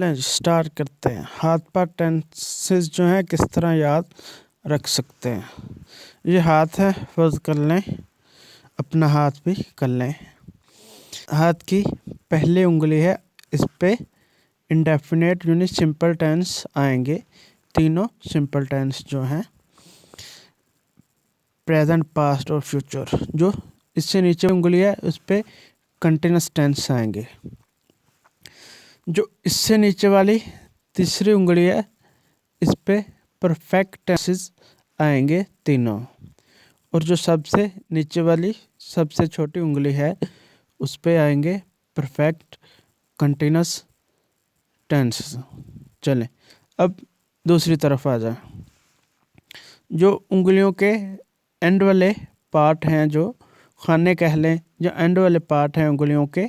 चलें स्टार्ट करते हैं। हाथ पैर टेंसेस जो हैं किस तरह याद रख सकते हैं। ये हाथ है, फर्ज कर लें अपना हाथ भी कर लें। हाथ की पहली उंगली है, इस पे इंडेफिनेट यानी सिंपल टेंस आएंगे। तीनों सिंपल टेंस जो हैं प्रेजेंट, पास्ट और फ्यूचर। जो इससे नीचे उंगली है उस पे कंटिन्यूस टेंस आएंगे। जो इससे नीचे वाली तीसरी उंगली है इस पे परफेक्ट टेंसेस आएंगे तीनों। और जो सबसे नीचे वाली सबसे छोटी उंगली है उस पे आएंगे परफेक्ट कंटिन्यूस टेंसेस। चलें अब दूसरी तरफ आ जाए। जो उंगलियों के एंड वाले पार्ट हैं, जो खाने कह लें, जो एंड वाले पार्ट हैं उंगलियों के,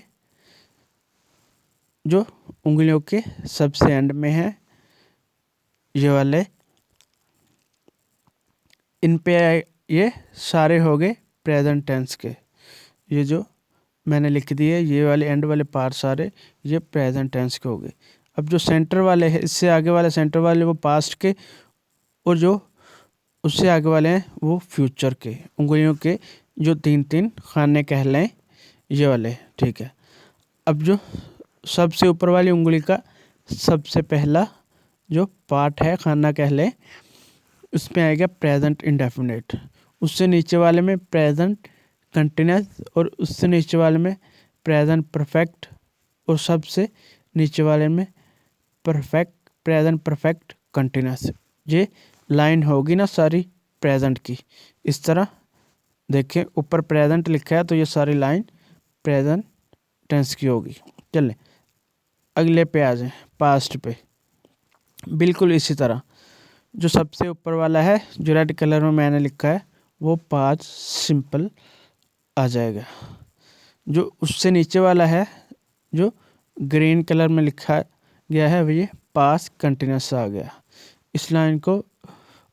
जो उंगलियों के सबसे एंड में है ये वाले, इन पे ये सारे हो गए प्रेजेंट टेंस के। ये जो मैंने लिख दिए ये वाले एंड वाले पार्ट सारे ये प्रेजेंट टेंस के हो गए। अब जो सेंटर वाले हैं, इससे आगे वाले सेंटर वाले वो पास्ट के, और जो उससे आगे वाले हैं वो फ्यूचर के। उंगलियों के जो तीन तीन खाने कह लें ये वाले, ठीक है। अब जो सबसे ऊपर वाली उंगली का सबसे पहला जो पार्ट है खाना कह लें, उसमें आएगा प्रेजेंट इंडेफिनिट। उससे नीचे वाले में प्रेजेंट कंटिन्यूस, और उससे नीचे वाले में प्रेजेंट परफेक्ट, और सबसे नीचे वाले में प्रेजेंट परफेक्ट कंटिन्यूस। ये लाइन होगी ना सारी प्रेजेंट की। इस तरह देखें, ऊपर प्रेजेंट लिखा है तो ये सारी लाइन प्रेजेंट टेंस की होगी। चलें अगले पे आ जाए, पास्ट पे। बिल्कुल इसी तरह जो सबसे ऊपर वाला है जो रेड कलर में मैंने लिखा है वो पास्ट सिंपल आ जाएगा। जो उससे नीचे वाला है जो ग्रीन कलर में लिखा गया है वो ये पास्ट कंटिन्यूस आ गया इस लाइन को।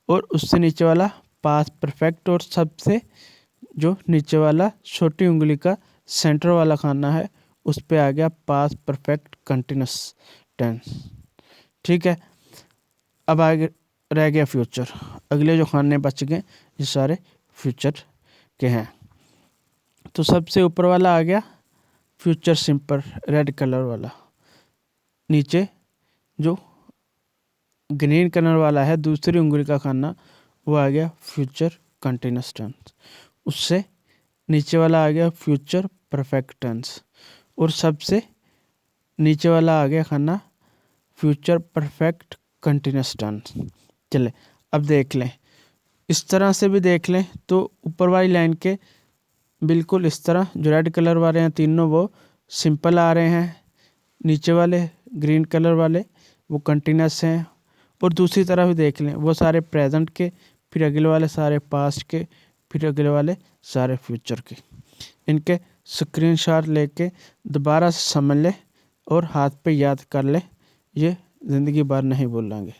और उससे नीचे वाला पास्ट परफेक्ट, और सबसे जो नीचे वाला छोटी उंगली का सेंटर वाला खाना है उस पे आ गया पास्ट परफेक्ट कंटिन्यूस टेंस, ठीक है। अब आगे रह गया फ्यूचर। अगले जो खाने बच गए ये सारे फ्यूचर के हैं। तो सबसे ऊपर वाला आ गया फ्यूचर सिंपल रेड कलर वाला। नीचे जो ग्रीन कलर वाला है दूसरी उंगली का खाना वो आ गया फ्यूचर कंटिन्यूस टेंस। उससे नीचे वाला आ गया फ्यूचर परफेक्ट टेंस, और सबसे नीचे वाला आ गया खाना फ्यूचर परफेक्ट कंटिन्यूस टेंस। चले अब देख लें, इस तरह से भी देख लें तो ऊपर वाली लाइन के बिल्कुल इस तरह जो रेड कलर वाले हैं तीनों वो सिंपल आ रहे हैं, नीचे वाले ग्रीन कलर वाले वो कंटिन्यूस हैं। और दूसरी तरफ भी देख लें वो सारे प्रेजेंट के, फिर अगले वाले सारे पास्ट के, फिर अगले वाले सारे फ्यूचर के। इनके स्क्रीनशॉट लेके दोबारा से समझ ले और हाथ पे याद कर ले, ये ज़िंदगी भर नहीं भूलेंगे।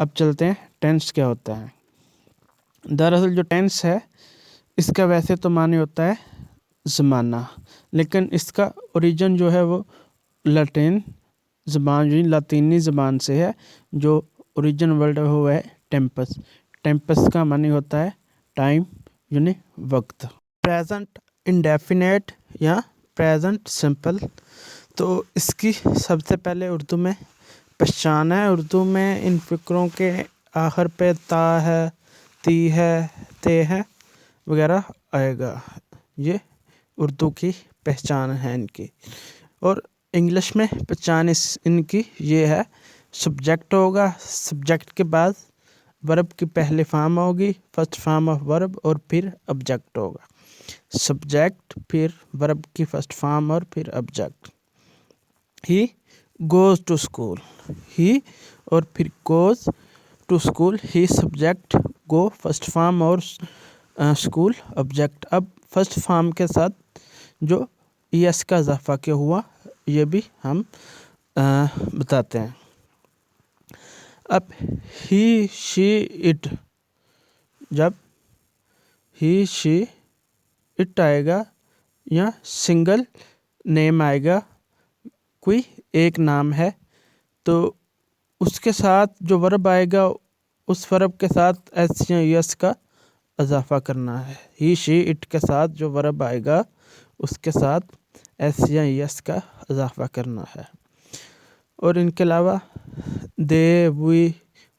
अब चलते हैं टेंस क्या होता है। दरअसल जो टेंस है इसका वैसे तो माने होता है ज़माना, लेकिन इसका ओरिजिन जो है वो लैटिन ज़बान यानी लातीनी ज़बान से है। जो ओरिजिन वर्ड है वो है टेम्पस। टेम्पस का माने होता है टाइम यानी वक्त। प्रेजेंट इंडेफिनेट या प्रेजेंट सिंपल, तो इसकी सबसे पहले उर्दू में पहचान है। उर्दू में इन फ़िक्रों के आखिर पे ता है, ती है, ते है वगैरह आएगा। ये उर्दू की पहचान है इनकी। और इंग्लिश में पहचान इनकी ये है, सब्जेक्ट होगा, सब्जेक्ट के बाद वर्ब की पहली फॉर्म होगी, फर्स्ट फॉर्म ऑफ वर्ब, और फिर ऑब्जेक्ट होगा। सब्जेक्ट, फिर वर्ब की फर्स्ट फॉर्म और फिर object. He goes to school, he और फिर goes to school, he subject, go first form और स्कूल ऑब्जेक्ट। अब फर्स्ट फॉर्म के साथ जो एस का इजाफा क्या हुआ ये भी हम बताते हैं। अब ही शी इट, जब ही शी इट आएगा या सिंगल नेम आएगा, कोई एक नाम है तो उसके साथ जो वर्ब आएगा उस वर्ब के साथ एस या यस का इजाफा करना है। ही शी इट के साथ जो वर्ब आएगा उसके साथ एस या यस का इजाफा करना है। और इनके अलावा दे वी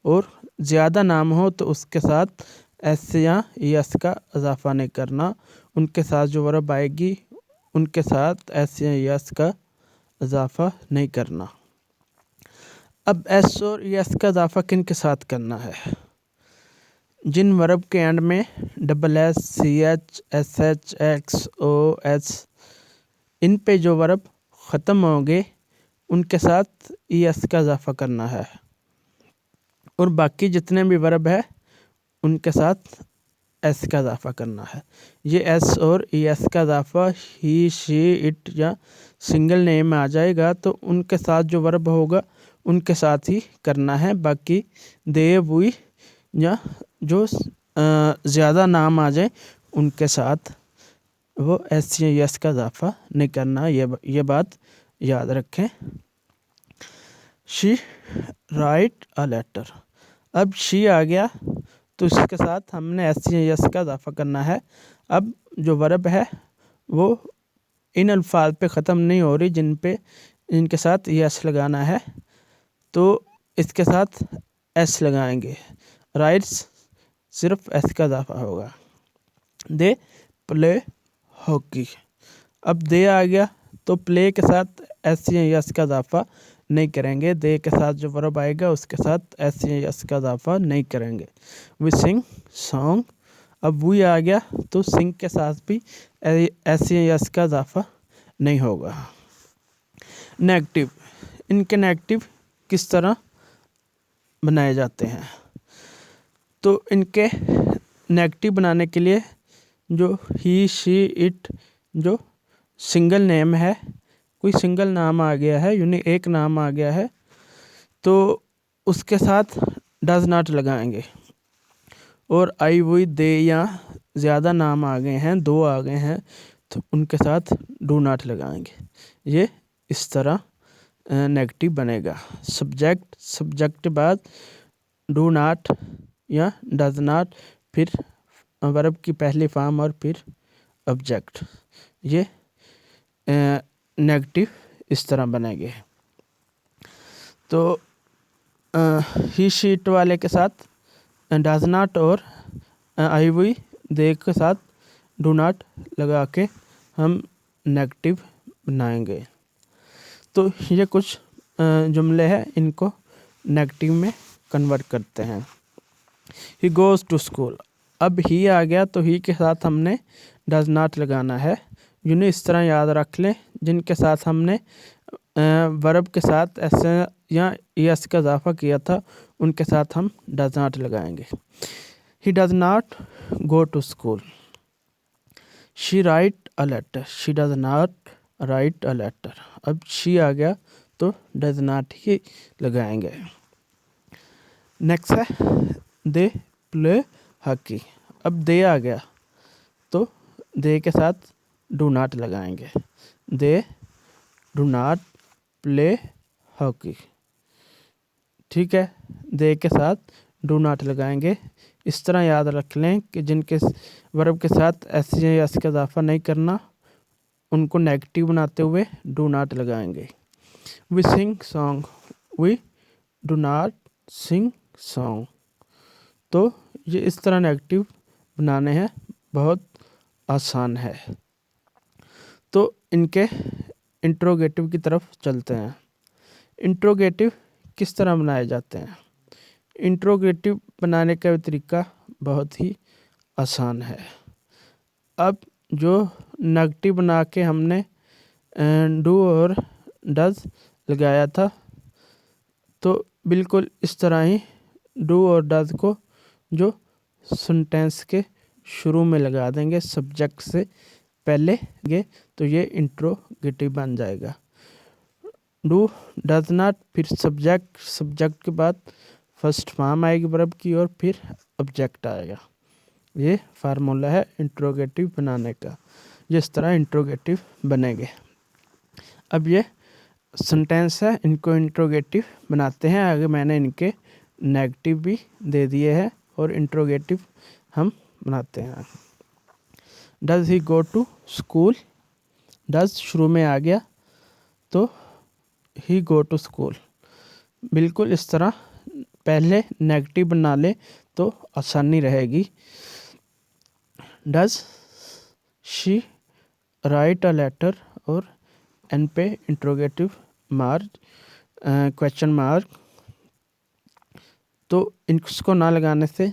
और ज़्यादा नाम हो तो उसके साथ एस या यस का इजाफा नहीं करना। उनके साथ जो वर्ब आएगी उनके साथ एस या यस का इजाफा नहीं करना। अब एस और यस का इजाफा किन के साथ करना है? जिन वर्ब के एंड में double S, C H, S H, X, O, S, इन पे जो वर्ब ख़त्म होंगे उनके साथ ई एस का इजाफा करना है। और बाकी जितने भी वर्ब है उनके साथ एस का इजाफा करना है। ये एस और ई एस का इजाफा ही, शी, इट या सिंगल नेम में आ जाएगा तो उनके साथ जो वर्ब होगा उनके साथ ही करना है। बाकी दे, वी या जो ज़्यादा नाम आ जाए उनके साथ वो एस या यस का इजाफा नहीं करना। ये बात याद रखें। She write a letter. अब शी आ गया तो इसके साथ हमने एस या यस का इजाफा करना है। अब जो वर्ब है वो इन अल्फाज पे ख़त्म नहीं हो रही जिनके साथ यस लगाना है, तो इसके साथ एस लगाएंगे। राइट्स सिर्फ एस का इजाफा होगा। दे प्ले हॉकी। अब दे आ गया तो प्ले के साथ एस या यस का इजाफा नहीं करेंगे। दे के साथ जो वर्ब आएगा उसके साथ एस या यस का इजाफा नहीं करेंगे। We sing song. अब वी आ गया तो सिंग के साथ भी एस या यस का इजाफा नहीं होगा। नेगेटिव। इनके नेगेटिव किस तरह बनाए जाते हैं? तो इनके नेगेटिव बनाने के लिए जो ही, शी, इट जो सिंगल नेम है, कोई सिंगल नाम आ गया है, यानी एक नाम आ गया है, तो उसके साथ डज नॉट लगाएंगे। और आई, वी, दे या ज़्यादा नाम आ गए हैं, दो आ गए हैं, तो उनके साथ डू नॉट लगाएंगे। ये इस तरह नेगेटिव बनेगा। सब्जेक्ट के बाद डू नॉट या डज नॉट, फिर वर्ब की पहली फॉर्म और फिर ऑब्जेक्ट। ये नेगेटिव इस तरह बनेंगे। तो ही, शी, इट वाले के साथ डज नॉट और आई, वी, दे के साथ डू नॉट लगा के हम नेगेटिव बनाएंगे। तो ये कुछ जुमले हैं, इनको नेगेटिव में कन्वर्ट करते हैं। He goes to school. अब ही आ गया तो ही के साथ हमने डज नॉट लगाना है। यूँ इस तरह याद रख लें, जिनके साथ हमने वर्ब के साथ एस या यस का इजाफा किया था उनके साथ हम डज नॉट लगाएंगे। He does not go to school. She write a letter. She does not write a letter. अब शी आ गया तो डज नॉट ही लगाएंगे। नेक्स्ट है दे प्ले हॉकी। अब दे आ गया तो दे के साथ डू नॉट लगाएंगे। They do not play hockey. ठीक है, दे के साथ डू नॉट लगाएंगे। इस तरह याद रख लें कि जिनके वर्ब के साथ एस या यस का इजाफा नहीं करना उनको नेगेटिव बनाते हुए डू नॉट लगाएंगे। We sing song. We do not sing song. तो ये इस तरह नेगेटिव बनाने हैं, बहुत आसान है। तो इनके इंट्रोगेटिव की तरफ चलते हैं। इंट्रोगेटिव किस तरह बनाए जाते हैं? इंट्रोगेटिव बनाने का तरीका बहुत ही आसान है। अब जो नेगेटिव बना के हमने डू और डज लगाया था, तो बिल्कुल इस तरह ही डू और डज को जो सेंटेंस के शुरू में लगा देंगे सब्जेक्ट से पहले गे, तो ये इंट्रोगेटिव बन जाएगा। डू डज नॉट, फिर सब्जेक्ट के बाद फर्स्ट फॉर्म आएगी वर्ब की और फिर ऑब्जेक्ट आएगा। ये फार्मूला है इंट्रोगेटिव बनाने का। जिस तरह इंट्रोगेटिव बनेंगे। अब ये सेंटेंस है, इनको इंट्रोगेटिव बनाते हैं। आगे मैंने इनके नेगेटिव भी दे दिए हैं और इंट्रोगेटिव हम बनाते हैं। Does he go to school, does शुरू में आ गया तो ही गो टू स्कूल। बिल्कुल इस तरह पहले नेगेटिव बना ले तो आसानी रहेगी। Does she write a letter, और एन पे इंट्रोगेटिव मार्क, क्वेश्चन मार्क। तो इसको ना लगाने से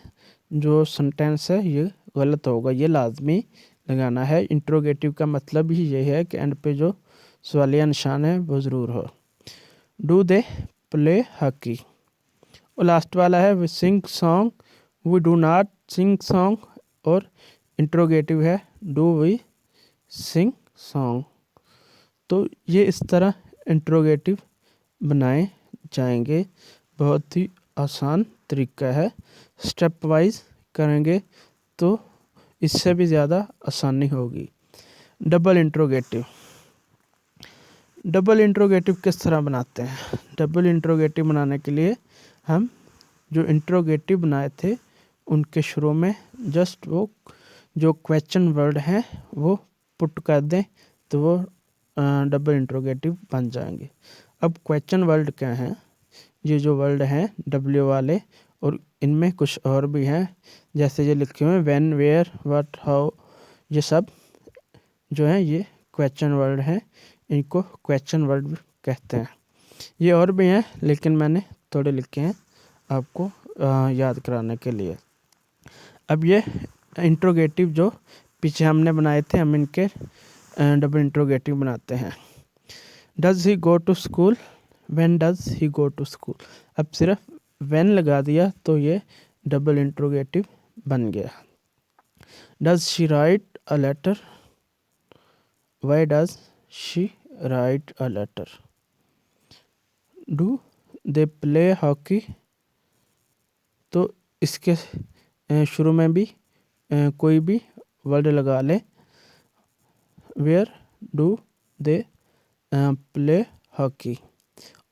जो सेंटेंस है ये गलत होगा, ये लाजमी लगाना है। इंट्रोगेटिव का मतलब ही ये है कि एंड पे जो सवालिया निशान है वो ज़रूर हो। डू दे प्ले हॉकी, और लास्ट वाला है we sing song, we do not sing song, और इंट्रोगेटिव है डू वी सिंग सॉन्ग। तो ये इस तरह इंट्रोगेटिव बनाए जाएंगे। बहुत ही आसान तरीका है, स्टेप वाइज करेंगे तो इससे भी ज़्यादा आसानी होगी। डबल इंट्रोगेटिव, डबल इंट्रोगेटिव किस तरह बनाते हैं? डबल इंट्रोगेटिव बनाने के लिए हम जो इंट्रोगेटिव बनाए थे उनके शुरू में जस्ट वो जो क्वेश्चन वर्ड हैं वो पुट कर दें तो वो डबल इंट्रोगेटिव बन जाएंगे। अब क्वेश्चन वर्ड क्या हैं? ये जो वर्ड हैं डब्ल्यू वाले, और इनमें कुछ और भी हैं जैसे ये लिखे हुए हैं व्हेन, वेयर, व्हाट, हाउ, ये सब जो हैं ये क्वेश्चन वर्ड हैं। इनको क्वेश्चन वर्ड भी कहते हैं। ये और भी हैं लेकिन मैंने थोड़े लिखे हैं आपको याद कराने के लिए। अब ये इंट्रोगेटिव जो पीछे हमने बनाए थे हम इनके डबल इंट्रोगेटिव बनाते हैं। Does he go to school, when does he go to school. अब सिर्फ व्हेन लगा दिया तो ये डबल इंट्रोगेटिव बन गया। Does she write a letter, why does she write a letter. Do they play hockey, तो इसके शुरू में भी कोई भी वर्ड लगा ले। Where do they play hockey,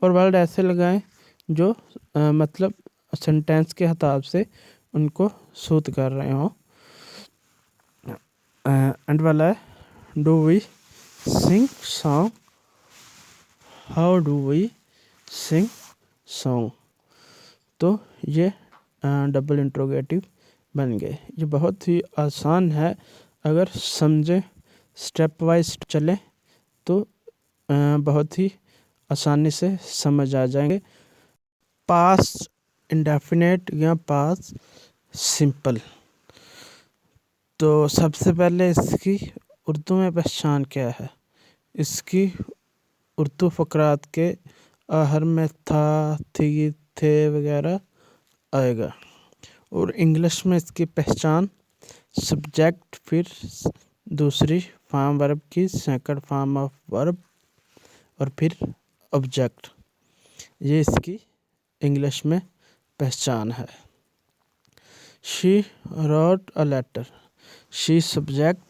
और वर्ड ऐसे लगाएं जो मतलब सेंटेंस के हिसाब से उनको सूट कर रहे हों। एंड वाला है do we sing song, how do we sing song. तो ये डबल इंट्रोगेटिव बन गए। ये बहुत ही आसान है, अगर समझें स्टेप वाइज चलें तो बहुत ही आसानी से समझ आ जाएंगे। पास्ट इंडेफिनेट या पास्ट सिंपल, तो सबसे पहले इसकी उर्दू में पहचान क्या है? इसकी उर्दू फ़करात के आखिर में था, थी, थे वगैरह आएगा, और इंग्लिश में इसकी पहचान सब्जेक्ट, फिर दूसरी फॉर्म वर्ब की सेकंड फॉर्म ऑफ वर्ब, और फिर ऑब्जेक्ट। ये इसकी इंग्लिश में पहचान है। She wrote a letter, she subject,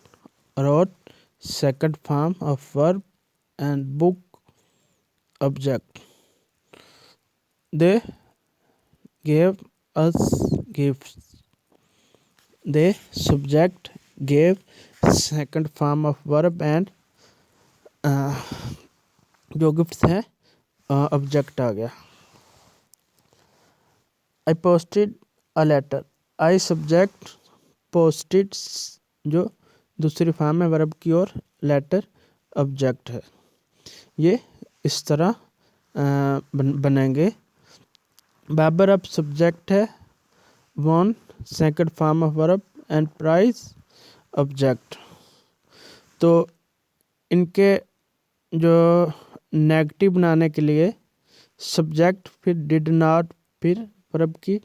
wrote second form of verb, and book object. They gave us gifts, they subject gave second form of verb and जो gifts हैं object आ गया। I posted a letter, I subject, posted जो दूसरी form है verb की, और letter object है। ये इस तरह बनेंगे। बाबर अब सब्जेक्ट है, won second form of verb, and prize object. तो इनके जो नेगेटिव बनाने के लिए सब्जेक्ट, फिर डिड नॉट, फिर वर्ब की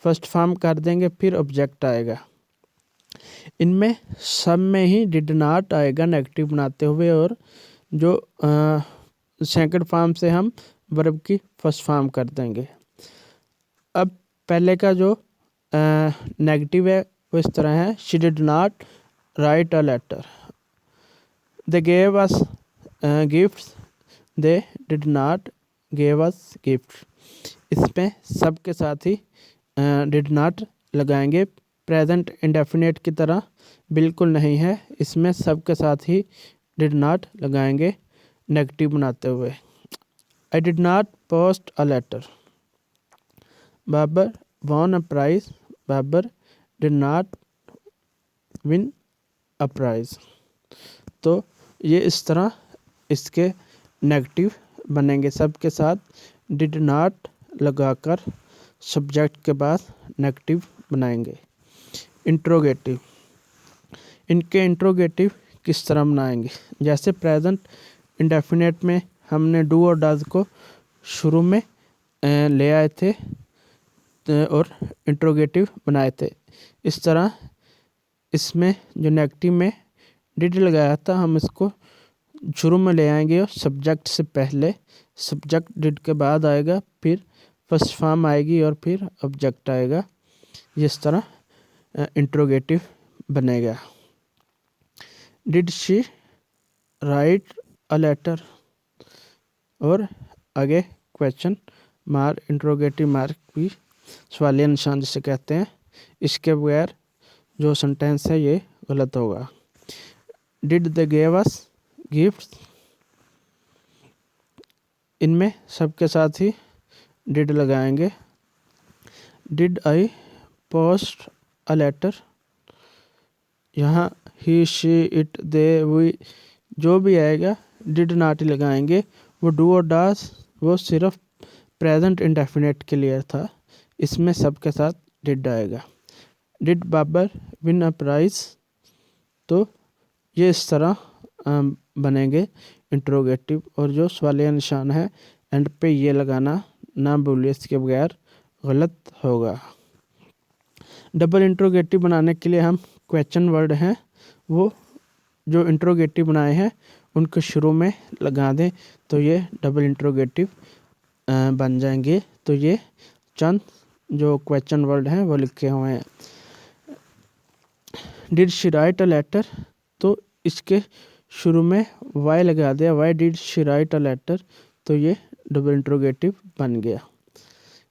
फर्स्ट फॉर्म कर देंगे, फिर ऑब्जेक्ट आएगा। इनमें सब में ही डिड नॉट आएगा नेगेटिव बनाते हुए, और जो सेकंड फॉर्म से हम वर्ब की फर्स्ट फॉर्म कर देंगे। अब पहले का जो नेगेटिव है वो इस तरह है, she did not write a letter, they gave us gifts, they did not gave us gift. इसमें सब के साथ ही डिड नॉट लगाएंगे। प्रेजेंट इंडेफिनिट की तरह बिल्कुल नहीं है, इसमें सब के साथ ही डिड नॉट लगाएंगे नेगेटिव बनाते हुए। I did not post a letter. Babar won a prize. Babar did not win a prize. तो ये इस तरह इसके नेगेटिव बनेंगे, सब के साथ डिड नॉट लगाकर सब्जेक्ट के बाद नेगेटिव बनाएंगे। इंट्रोगेटिव, इनके इंट्रोगेटिव किस तरह बनाएंगे? जैसे प्रेजेंट इंडेफिनेट में हमने डू और डज को शुरू में ले आए थे और इंट्रोगेटिव बनाए थे। इस तरह इसमें जो नेगेटिव में डिड लगाया था, हम इसको शुरू में ले आएंगे और सब्जेक्ट से पहले, सब्जेक्ट डिड के बाद आएगा, फिर फर्स्ट फॉर्म आएगी और फिर ऑब्जेक्ट आएगा। इस तरह इंट्रोगेटिव बनेगा। Did she write a letter, और आगे क्वेश्चन मार्क, इंट्रोगेटिव मार्क भी सवालिया निशान जिसे कहते हैं, इसके बगैर जो सेंटेंस है ये गलत होगा। Did they gave us gift, इनमें सबके साथ ही डिड लगाएंगे। Did I post a letter, यहाँ ही शी इट दे वी जो भी आएगा डिड नॉट ही लगाएंगे। वो डू और डज वो सिर्फ प्रेजेंट इंडेफिनेट के लिए था, इसमें सबके साथ डिड आएगा। Did Babar win a prize, तो ये इस तरह बनेंगे इंट्रोगेटिव। और जो सवालिया निशान है एंड पे ये लगाना ना भूलिए, इसके बगैर गलत होगा। डबल इंट्रोगेटिव बनाने के लिए हम क्वेश्चन वर्ड हैं वो जो इंट्रोगेटिव बनाए हैं उनको शुरू में लगा दें, तो ये डबल इंट्रोगेटिव बन जाएंगे। तो ये चंद जो क्वेश्चन वर्ड हैं वो लिखे हुए हैं। Did she write a letter, तो इसके शुरू में वाई लगा दिया, why did she write a letter, तो ये डबल इंट्रोगेटिव बन गया।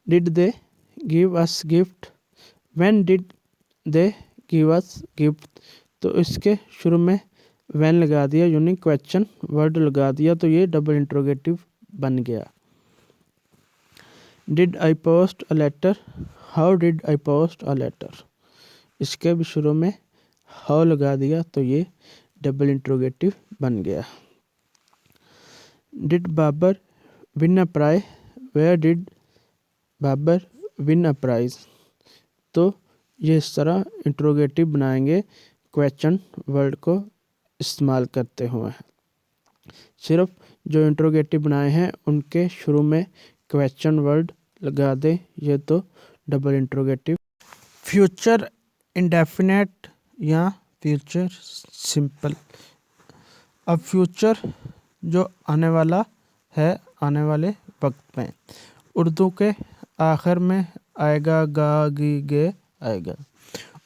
Did they give us gift, when did they give us gift, तो इसके शुरू में व्हेन लगा दिया, यूनिक क्वेश्चन वर्ड लगा दिया, तो ये डबल इंट्रोगेटिव बन गया। Did I post a letter, how did I post a letter, इसके भी शुरू में हाउ लगा दिया, तो ये डबल इंट्रोगेटिव बन गया। Did Babar win a prize, where did Babar win a prize, तो ये इस तरह इंट्रोगेटिव बनाएंगे क्वेश्चन वर्ड को इस्तेमाल करते हुए। सिर्फ जो इंट्रोगेटिव बनाए हैं उनके शुरू में क्वेश्चन वर्ड लगा दे, ये तो डबल इंट्रोगेटिव। फ्यूचर इंडेफिनेट या फ्यूचर सिंपल। अब फ्यूचर जो आने वाला है, आने वाले वक्त में, उर्दू के आखिर में आएगा गा गी गे आएगा,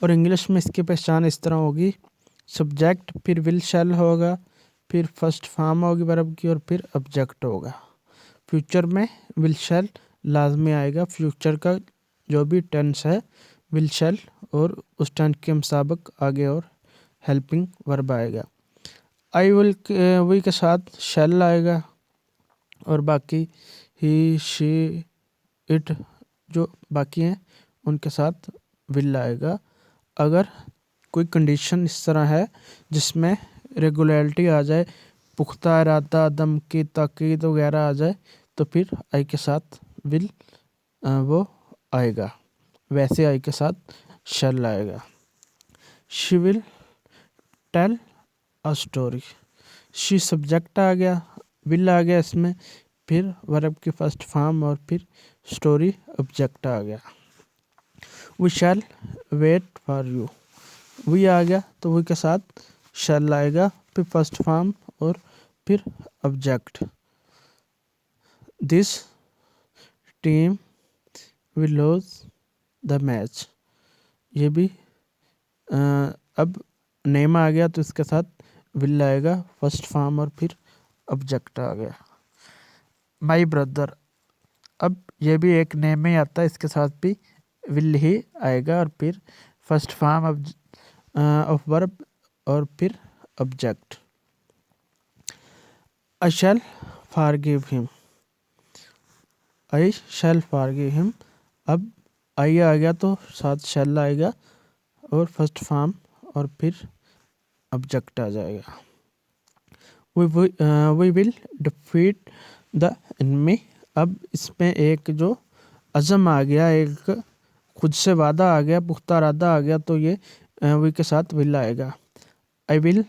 और इंग्लिश में इसकी पहचान इस तरह होगी, सब्जेक्ट फिर विल शैल होगा, फिर फर्स्ट फॉर्म होगी वर्ब की, और फिर ऑब्जेक्ट होगा। फ्यूचर में विल शैल लाजमी आएगा, फ्यूचर का जो भी टेंस है विल शैल, और उस टेंस के मुताबिक आगे और हेल्पिंग वर्ब आएगा। आई विल वी के साथ शैल आएगा, और बाकी ही शी इट जो बाकी हैं उनके साथ विल आएगा। अगर कोई कंडीशन इस तरह है जिसमें रेगुलरिटी आ जाए, पुख्ता इरादा, दम की ताकीद वगैरह आ जाए, तो फिर आई के साथ विल वो आएगा, वैसे आई के साथ शैल आएगा। She will tell a story, she subject आ गया, विल आ गया इसमें, फिर वर्ब की फर्स्ट फॉर्म, और फिर स्टोरी ऑब्जेक्ट आ गया। We shall wait for you, we आ गया तो वी के साथ शैल आएगा, फिर फर्स्ट फॉर्म और फिर object. This team will lose the match, ये भी अब नेम आ गया तो इसके साथ विल आएगा, फर्स्ट फॉर्म और फिर ऑब्जेक्ट आ गया। My brother. अब ये भी एक नेम में ही आता है, इसके साथ भी विल ही आएगा और फिर फर्स्ट फॉर्म ऑफ वर्ब और फिर ऑब्जेक्ट। आई शैल फॉरगिव हिम, आई शैल फॉरगिव हिम। अब आई आ गया तो साथ शैल आएगा और फर्स्ट फॉर्म और फिर ऑब्जेक्ट आ जाएगा। We will defeat the enemy. अब इसमें एक जो अज़म आ गया, एक खुद से वादा आ गया, पुख्ता इरादा आ गया, तो ये वी के साथ विल आएगा। I will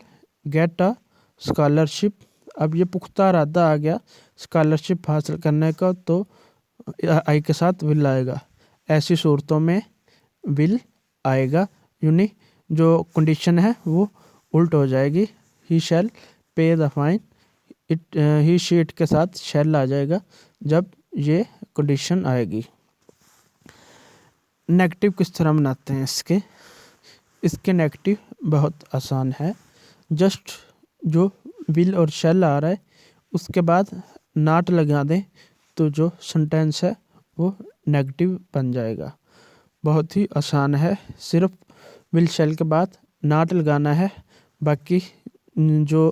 get a scholarship. अब ये पुख्ता इरादा आ गया स्कॉलरशिप हासिल करने का, तो आई के साथ विल आएगा। ऐसी सूरतों में विल आएगा, यूनी जो कंडीशन है वो उल्ट हो जाएगी। ही शैल पे the fine, it he she it के साथ शैल आ जाएगा जब ये कंडीशन आएगी। नेगेटिव किस तरह बनाते हैं इसके नेगेटिव बहुत आसान है। जस्ट जो विल और शैल आ रहा है उसके बाद नॉट लगा दें तो जो सेंटेंस है वो नेगेटिव बन जाएगा। बहुत ही आसान है, सिर्फ विल शैल के बाद नॉट लगाना है, बाकी जो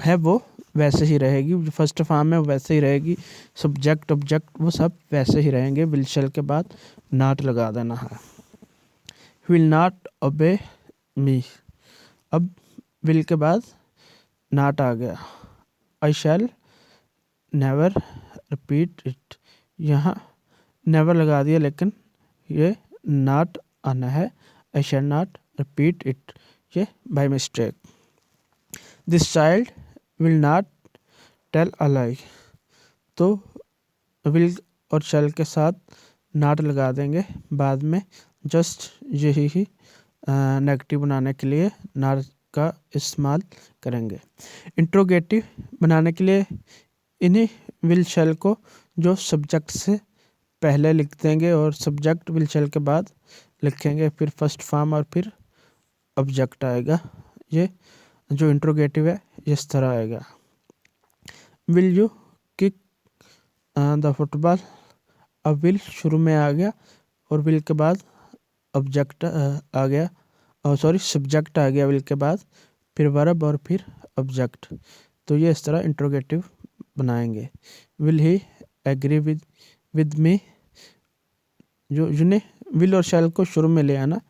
है वो वैसे ही रहेगी, जो फर्स्ट फॉर्म है वो वैसे ही रहेगी, सब्जेक्ट ऑब्जेक्ट वो सब वैसे ही रहेंगे। विल शैल के बाद नॉट लगा देना है। विल नॉट ओबे मी। अब विल के बाद नॉट आ गया। I shall never repeat it. यहाँ नेवर लगा दिया लेकिन ये नॉट आना है। I shall not repeat it, ये by mistake. This child will not tell a lie. तो विल और शैल के साथ नॉट लगा देंगे बाद में, जस्ट यही ही नेगेटिव बनाने के लिए नॉट का इस्तेमाल करेंगे। इंट्रोगेटिव बनाने के लिए इन्हीं विल शैल को जो सब्जेक्ट से पहले लिख देंगे और सब्जेक्ट विल शैल के बाद लिखेंगे, फिर फर्स्ट फॉर्म और फिर ऑब्जेक्ट आएगा। ये जो इंट्रोगेटिव है इस तरह आएगा। Will you kick the football. अब विल शुरू में आ गया और विल के बाद ऑब्जेक्ट आ गया, और सॉरी सब्जेक्ट आ गया विल के बाद, फिर वर्ब और फिर ऑब्जेक्ट। तो ये इस तरह इंट्रोगेटिव बनाएंगे। Will he agree with me. जो जिन्हें विल और शैल को शुरू में ले आना,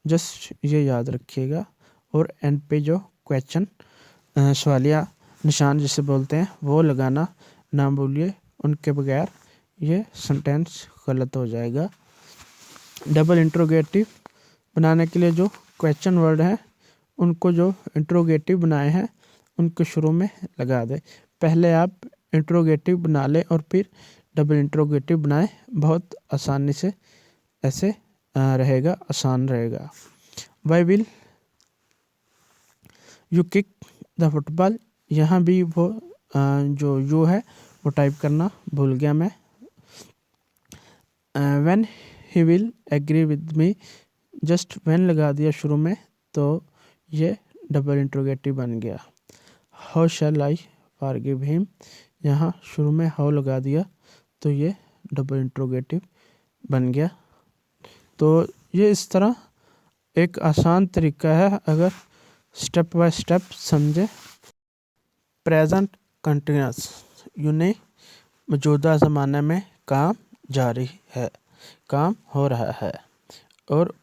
जस्ट ये याद रखिएगा। और एंड पे जो क्वेश्चन सवालिया निशान जिसे बोलते हैं वो लगाना ना भूलिए, उनके बगैर ये सेंटेंस गलत हो जाएगा। डबल इंट्रोगेटिव बनाने के लिए जो क्वेश्चन वर्ड हैं उनको जो इंट्रोगेटिव बनाए हैं उनको शुरू में लगा दें। पहले आप इंट्रोगेटिव बना लें और फिर डबल इंट्रोगेटिव बनाएं, बहुत आसानी से ऐसे रहेगा, आसान रहेगा। Why will you kick the football. यहाँ भी वो जो यू है वो टाइप करना भूल गया मैं। When he will agree with me, just when लगा दिया शुरू में तो ये डबल इंट्रोगेटिव बन गया। How shell I forgive him, यहाँ शुरू में हाउ लगा दिया तो ये डबल इंट्रोगेटिव बन गया। तो ये इस तरह एक आसान तरीका है, अगर स्टेप बाय स्टेप समझे। प्रेजेंट कंटिन्यूस यूनी मौजूदा ज़माने में काम जारी है, काम हो रहा है। और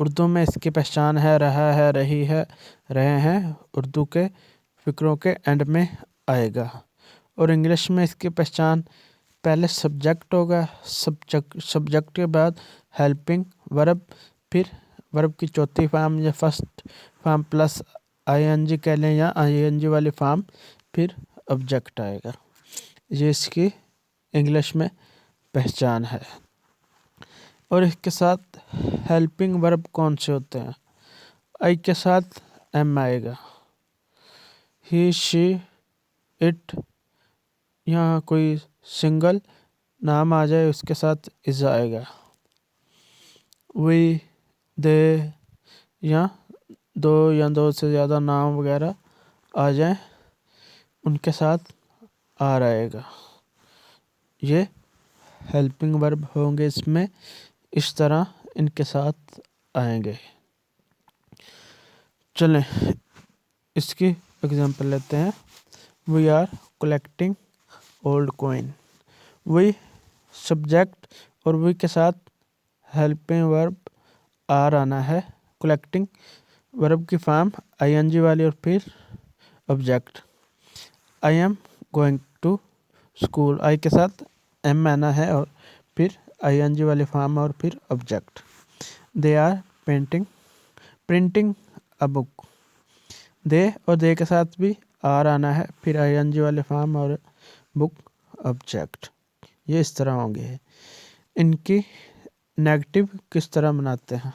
उर्दू में इसकी पहचान है रहा है, रही है, रहे हैं। उर्दू के फ़िक्रों के एंड में आएगा। और इंग्लिश में इसकी पहचान पहले सब्जेक्ट होगा, सब्जेक्ट के बाद हेल्पिंग वर्ब, फिर वर्ब की चौथी फॉर्म या फर्स्ट फॉर्म प्लस आईएनजी कह लें या आईएनजी वाली फॉर्म, फिर ऑब्जेक्ट आएगा। ये इसकी इंग्लिश में पहचान है। और इसके साथ हेल्पिंग वर्ब कौन से होते हैं? आई के साथ एम आएगा। ही शी इट, यहाँ कोई सिंगल नाम आ जाए उसके साथ इज आएगा। वी दे, या दो या दो से ज़्यादा नाम वगैरह आ जाए उनके साथ आर आएगा। ये हेल्पिंग वर्ब होंगे इसमें, इस तरह इनके साथ आएंगे। चलें इसकी एग्जांपल लेते हैं। We are collecting old coin. We subject और वी के साथ हेल्पिंग वर्ब आर आना है। कलेक्टिंग वर्ब की फॉर्म आईएनजी वाली और फिर object. I am going to school, I के साथ एम आना है और फिर आईएनजी वाली फॉर्म और फिर object. They are printing a book. They और दे के साथ भी आर आना है, फिर आईएनजी वाले फॉर्म और बुक ऑब्जेक्ट। ये इस तरह होंगे। इनकी नेगेटिव किस तरह बनाते हैं?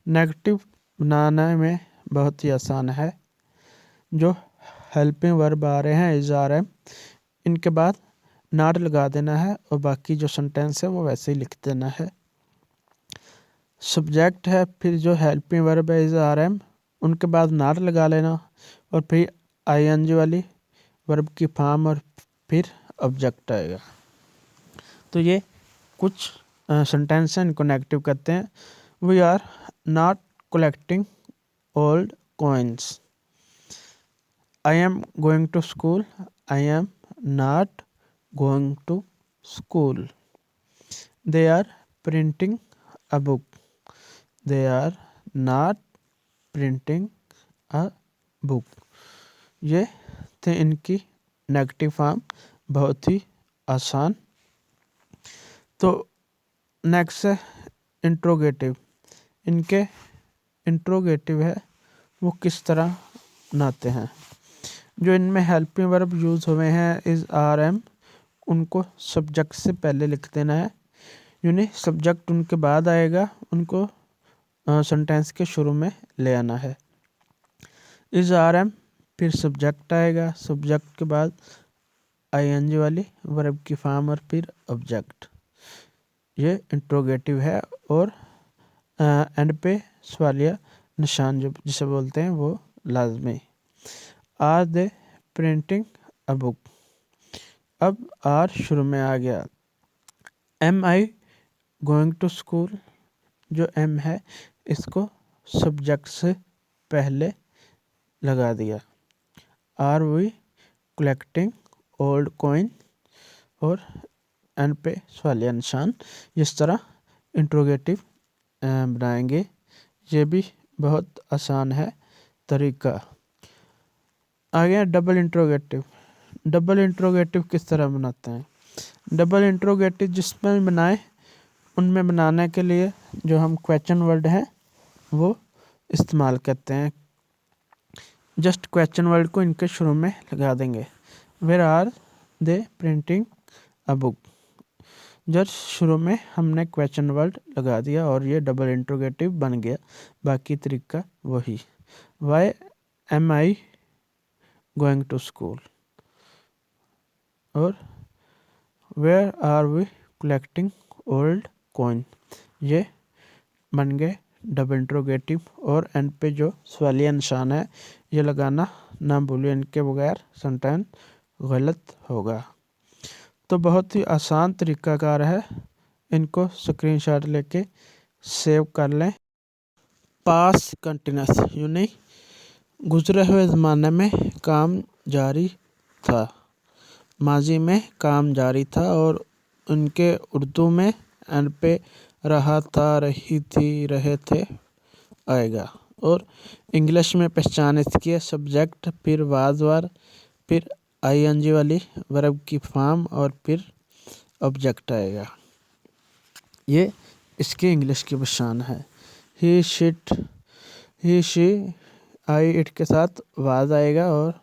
नेगेटिव बनाने में बहुत ही आसान है। जो हेल्पिंग वर्ब आ रहे हैं इज आर एम, इनके बाद नॉट लगा देना है और बाकी जो सेंटेंस है वो वैसे ही लिख देना है। सब्जेक्ट है, फिर जो हेल्पिंग वर्ब है इज आर एम, उनके बाद नॉट लगा लेना और फिर आईएनजी वाली वर्ब की फॉर्म और फिर ऑब्जेक्ट आएगा। तो ये कुछ सेंटेंस हैं, इनको नेगेटिव कहते हैं। We are not collecting old coins. I am going to school, I am not going to school. They are printing a book, they are not printing a book. ये थे इनकी नेगेटिव फॉर्म, बहुत ही आसान। तो next है interrogative. इनके interrogative है वो किस तरह बनाते हैं? जो इनमें हेल्पिंग वर्ब यूज़ हुए हैं इज़ आर एम, उनको सब्जेक्ट से पहले लिख देना है। यानी सब्जेक्ट उनके बाद आएगा, उनको सेंटेंस के शुरू में ले आना है। इज़ आर एम, फिर सब्जेक्ट आएगा, सब्जेक्ट के बाद आईएनजी वाली वर्ब की फॉर्म और फिर ऑब्जेक्ट। ये इंट्रोगेटिव है और एंड पे सवालिया निशान जो जिसे बोलते हैं वो लाजमी। Are they printing a book, अब आर शुरू में आ गया। Am I going to school, जो एम है इसको सब्जेक्ट से पहले लगा दिया। Are we collecting old coin और एंड पे सवालिया निशान। इस तरह इंट्रोगेटिव बनाएंगे। ये भी बहुत आसान है तरीका। आगे डबल इंट्रोगेटिव। डबल इंट्रोगेटिव किस तरह बनाते हैं? डबल इंट्रोगेटिव जिसमें बनाए उनमें बनाने के लिए जो हम क्वेश्चन वर्ड हैं वो इस्तेमाल करते हैं। जस्ट क्वेश्चन वर्ड को इनके शुरू में लगा देंगे। Where are they printing a book, just शुरू में हमने क्वेश्चन वर्ड लगा दिया और ये डबल इंट्रोगेटिव बन गया। बाकी तरीका वही। Why am I going to school और where are we collecting old coin, ये बन गए डबल इंट्रोगेटिव। और एंड पे जो सवालिया निशान है ये लगाना ना भूलिए, इनके बगैर सेंटेंस गलत होगा। तो बहुत ही आसान तरीकाकार है, इनको स्क्रीनशॉट लेके सेव कर लें। पास कंटिन्यूस यानी गुजरे हुए ज़माने में काम जारी था, माजी में काम जारी था और उनके उर्दू में एंड पे रहा था, रही थी, रहे थे आएगा। और इंग्लिश में पहचान इसकी है सब्जेक्ट, फिर वाजवार, फिर आईएनजी वाली वर्ब की फॉर्म और फिर ऑब्जेक्ट आएगा। ये इसकी इंग्लिश की पहचान है। ही शिट, ही शी, आई इट के साथ वाज आएगा और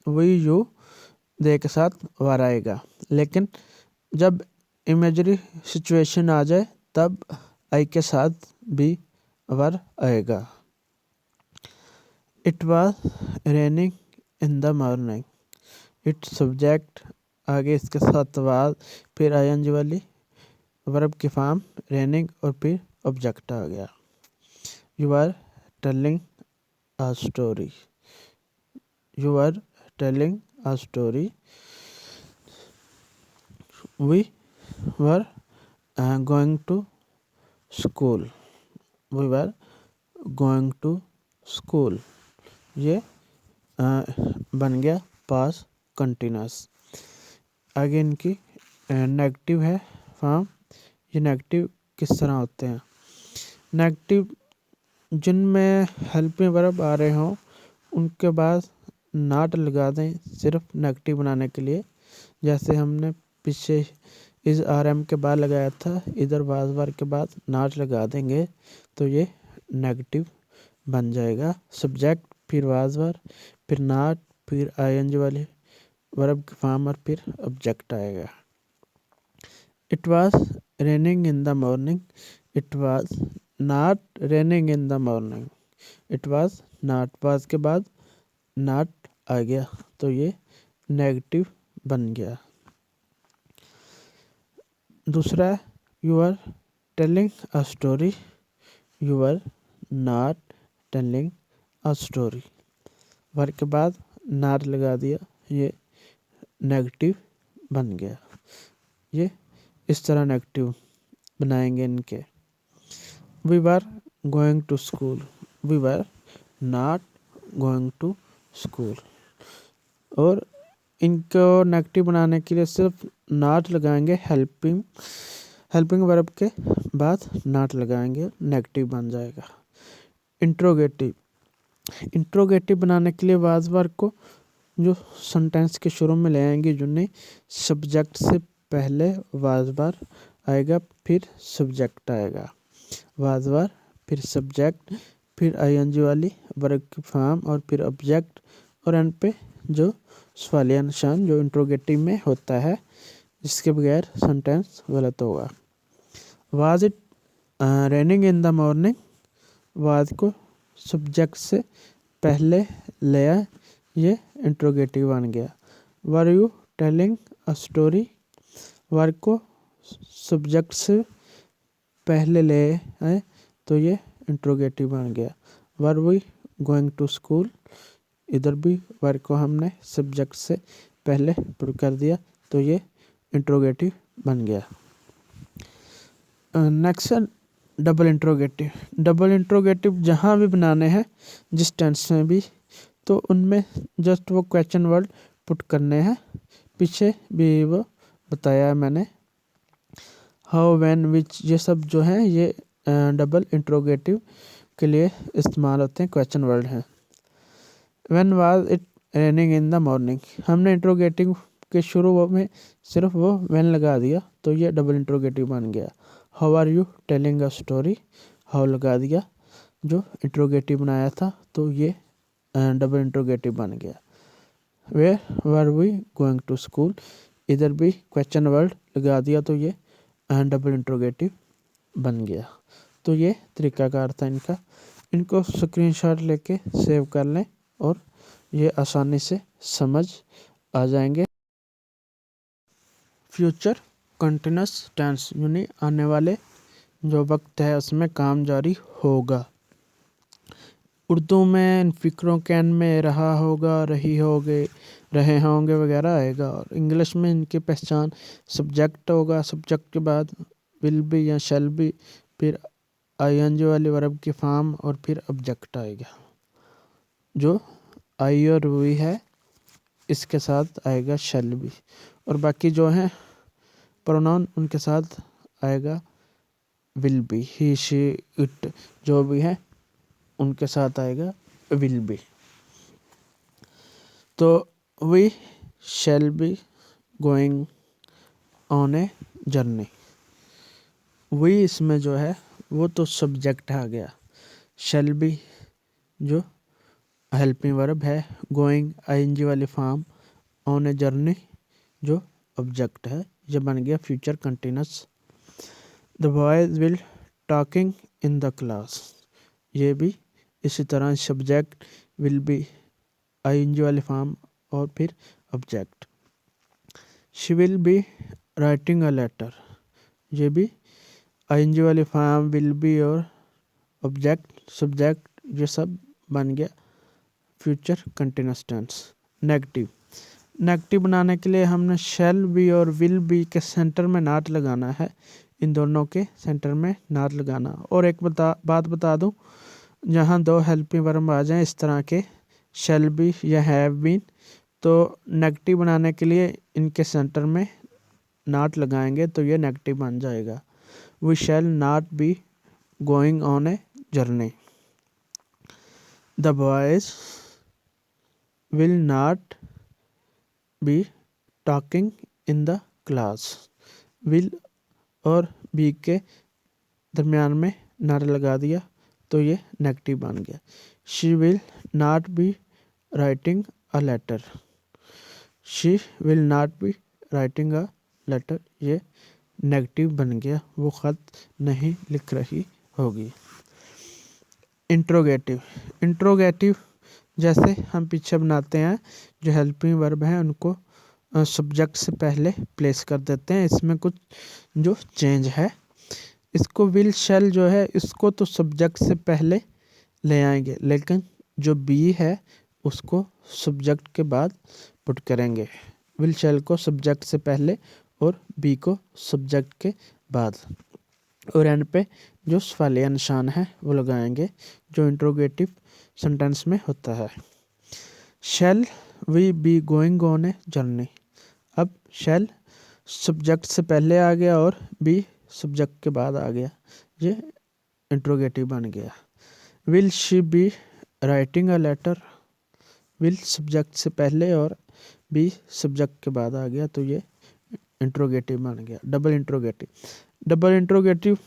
वी यू दे के साथ वार आएगा। लेकिन जब इमेजरी सिचुएशन आ जाए तब आई के साथ भी वर आएगा। It was raining in the morning, it subject आगे इसके साथ वाज, फिर आईएनजी वाली वर्ब की फॉर्म रेनिंग और फिर ऑब्जेक्ट आ गया। You are telling a story, you are telling a story. We were going to school. We were going to school. ये बन गया पास कंटिन्यूस। आगे इनकी नेगेटिव है फॉर्म। ये नेगेटिव किस तरह होते हैं? नेगेटिव जिनमें हेल्पिंग वर्ब आ रहे हों उनके बाद नॉट लगा दें सिर्फ नेगेटिव बनाने के लिए। जैसे हमने पीछे इस आर के बाद लगाया था, इधर वाज वर्ब के बाद नॉट लगा देंगे तो ये नेगेटिव बन जाएगा। सब्जेक्ट, फिर वाज वर्ब, फिर नॉट, फिर आईएनजी वाले वर्ब की फॉर्म और फिर ऑब्जेक्ट आएगा। It was raining in the morning. It was not raining in the morning. It was not, was के बाद नॉट आ गया तो ये नेगेटिव बन गया। दूसरा है you are telling a story. You are not telling a story. Verb के बाद नॉट लगा दिया, ये नेगेटिव बन गया। ये इस तरह नेगेटिव बनाएंगे इनके। We were going to school. We were not going to school. और इनको नेगेटिव बनाने के लिए सिर्फ नॉट लगाएंगे, हेल्पिंग वर्ब के बाद नॉट लगाएंगे, नेगेटिव बन जाएगा। इंट्रोगेटिव। इंट्रोगेटिव बनाने के लिए वाज वर्ब को जो सेंटेंस के शुरू में ले आएंगे, जिन्हें सब्जेक्ट से पहले वाज वर्ब आएगा, फिर सब्जेक्ट आएगा। वाज वर्ब, फिर सब्जेक्ट, फिर आईएनजी वाली वर्ब की फॉर्म और फिर ऑब्जेक्ट, और एंड पे जो सवालिया निशान जो इंट्रोगेटिव में होता है, जिसके बगैर सेंटेंस गलत होगा। Was it raining in the morning. Was को सब्जेक्ट से पहले ले आए, ये इंट्रोगेटिव बन गया। Were you telling a story. Verb को सब्जेक्ट से पहले ले आए तो ये इंट्रोगेटिव बन गया। Were we going to school. इधर भी वर्ब को हमने सब्जेक्ट से पहले पुट कर दिया तो ये इंट्रोगेटिव बन गया। नेक्स्ट है डबल इंट्रोगेटिव। डबल इंट्रोगेटिव जहाँ भी बनाने हैं, जिस टेंस में भी, तो उनमें जस्ट वो क्वेश्चन वर्ड पुट करने हैं। पीछे भी वो बताया है मैंने। हाउ, व्हेन, विच, ये सब जो हैं ये डबल इंट्रोगेटिव के लिए इस्तेमाल होते हैं, क्वेश्चन वर्ड हैं। When was it raining in the morning. हमने इंट्रोगेटिव के शुरू में सिर्फ वो व्हेन लगा दिया तो ये डबल इंट्रोगेटिव बन गया। How are you telling a story. How लगा दिया, जो इंट्रोगेटिव बनाया था तो ये डबल इंट्रोगेटिव बन गया। Where were we going to school. इधर भी क्वेश्चन वर्ड लगा दिया तो ये डबल इंट्रोगेटिव बन गया। तो ये तरीकाकार था इनका। इनको स्क्रीनशॉट लेके सेव कर लें और ये आसानी से समझ आ जाएंगे। फ्यूचर कंटिन्यूस टेंस, यानी आने वाले जो वक्त है उसमें काम जारी होगा। उर्दू में इन फिक्रों कैन में रहा होगा, रही होगे, रहे होंगे वगैरह आएगा। और इंग्लिश में इनकी पहचान सब्जेक्ट होगा, सब्जेक्ट के बाद विल बी या शैल बी, फिर आईएनजी वाली वर्ब की फॉर्म और फिर ऑब्जेक्ट आएगा। जो आई और वी है इसके साथ आएगा शैल बी, और बाकी जो हैं प्रोनाउन उनके साथ आएगा will be. He, she, it जो भी है उनके साथ आएगा विल बी। तो we shall be going on a journey. We इसमें जो है वो तो सब्जेक्ट आ गया। शैल बी जो हेल्पिंग वर्ब है, गोइंग आईएनजी वाली फॉर्म, ऑन ए जर्नी जो ऑब्जेक्ट है, ये बन गया future continuous. The boys will talking in the class. ये भी इसी तरह सब्जेक्ट, विल बी, आईएनजी वाली फॉर्म और फिर object. She will be writing a letter. ये भी आईएनजी वाली फॉर्म, विल बी और ऑब्जेक्ट, सब्जेक्ट, ये सब बन गया फ्यूचर कंटिन्यूस टेंस। नेगेटिव, नेगेटिव बनाने के लिए हमने शैल बी और विल बी के सेंटर में नॉट लगाना है, इन दोनों के सेंटर में नॉट लगाना। और एक बात बता दूं, जहां दो हेल्पिंग वर्ब आ जाएं इस तरह के, शैल बी या हैव बीन, तो नेगेटिव बनाने के लिए इनके सेंटर में नॉट लगाएंगे तो ये नेगेटिव बन जाएगा। We shall not be going on a journey, the boys will not be talking in the class. Will और बी के दरमियान में नॉट लगा दिया तो ये नेगेटिव बन गया। She will not be writing a letter, she will not be writing a letter, ये नेगेटिव बन गया, वो ख़त नहीं लिख रही होगी। इंट्रोगेटिव, इंट्रोगेटिव जैसे हम पीछे बनाते हैं, जो हेल्पिंग वर्ब हैं उनको सब्जेक्ट से पहले प्लेस कर देते हैं, इसमें कुछ जो चेंज है। इसको विल शैल जो है इसको तो सब्जेक्ट से पहले ले आएंगे, लेकिन जो बी है उसको सब्जेक्ट के बाद पुट करेंगे। विल शैल को सब्जेक्ट से पहले और बी को सब्जेक्ट के बाद, और एंड पे जो सवालिया निशान है वो लगाएंगे, जो इंट्रोगेटिव सेंटेंस में होता है। Shall we be going on a journey, अब शैल सब्जेक्ट से पहले आ गया और बी सब्जेक्ट के बाद आ गया, ये इंट्रोगेटिव बन गया। Will she be writing a letter, will subject से पहले और बी सब्जेक्ट के बाद आ गया तो ये इंट्रोगेटिव बन गया। डबल इंट्रोगेटिव, डबल इंट्रोगेटिव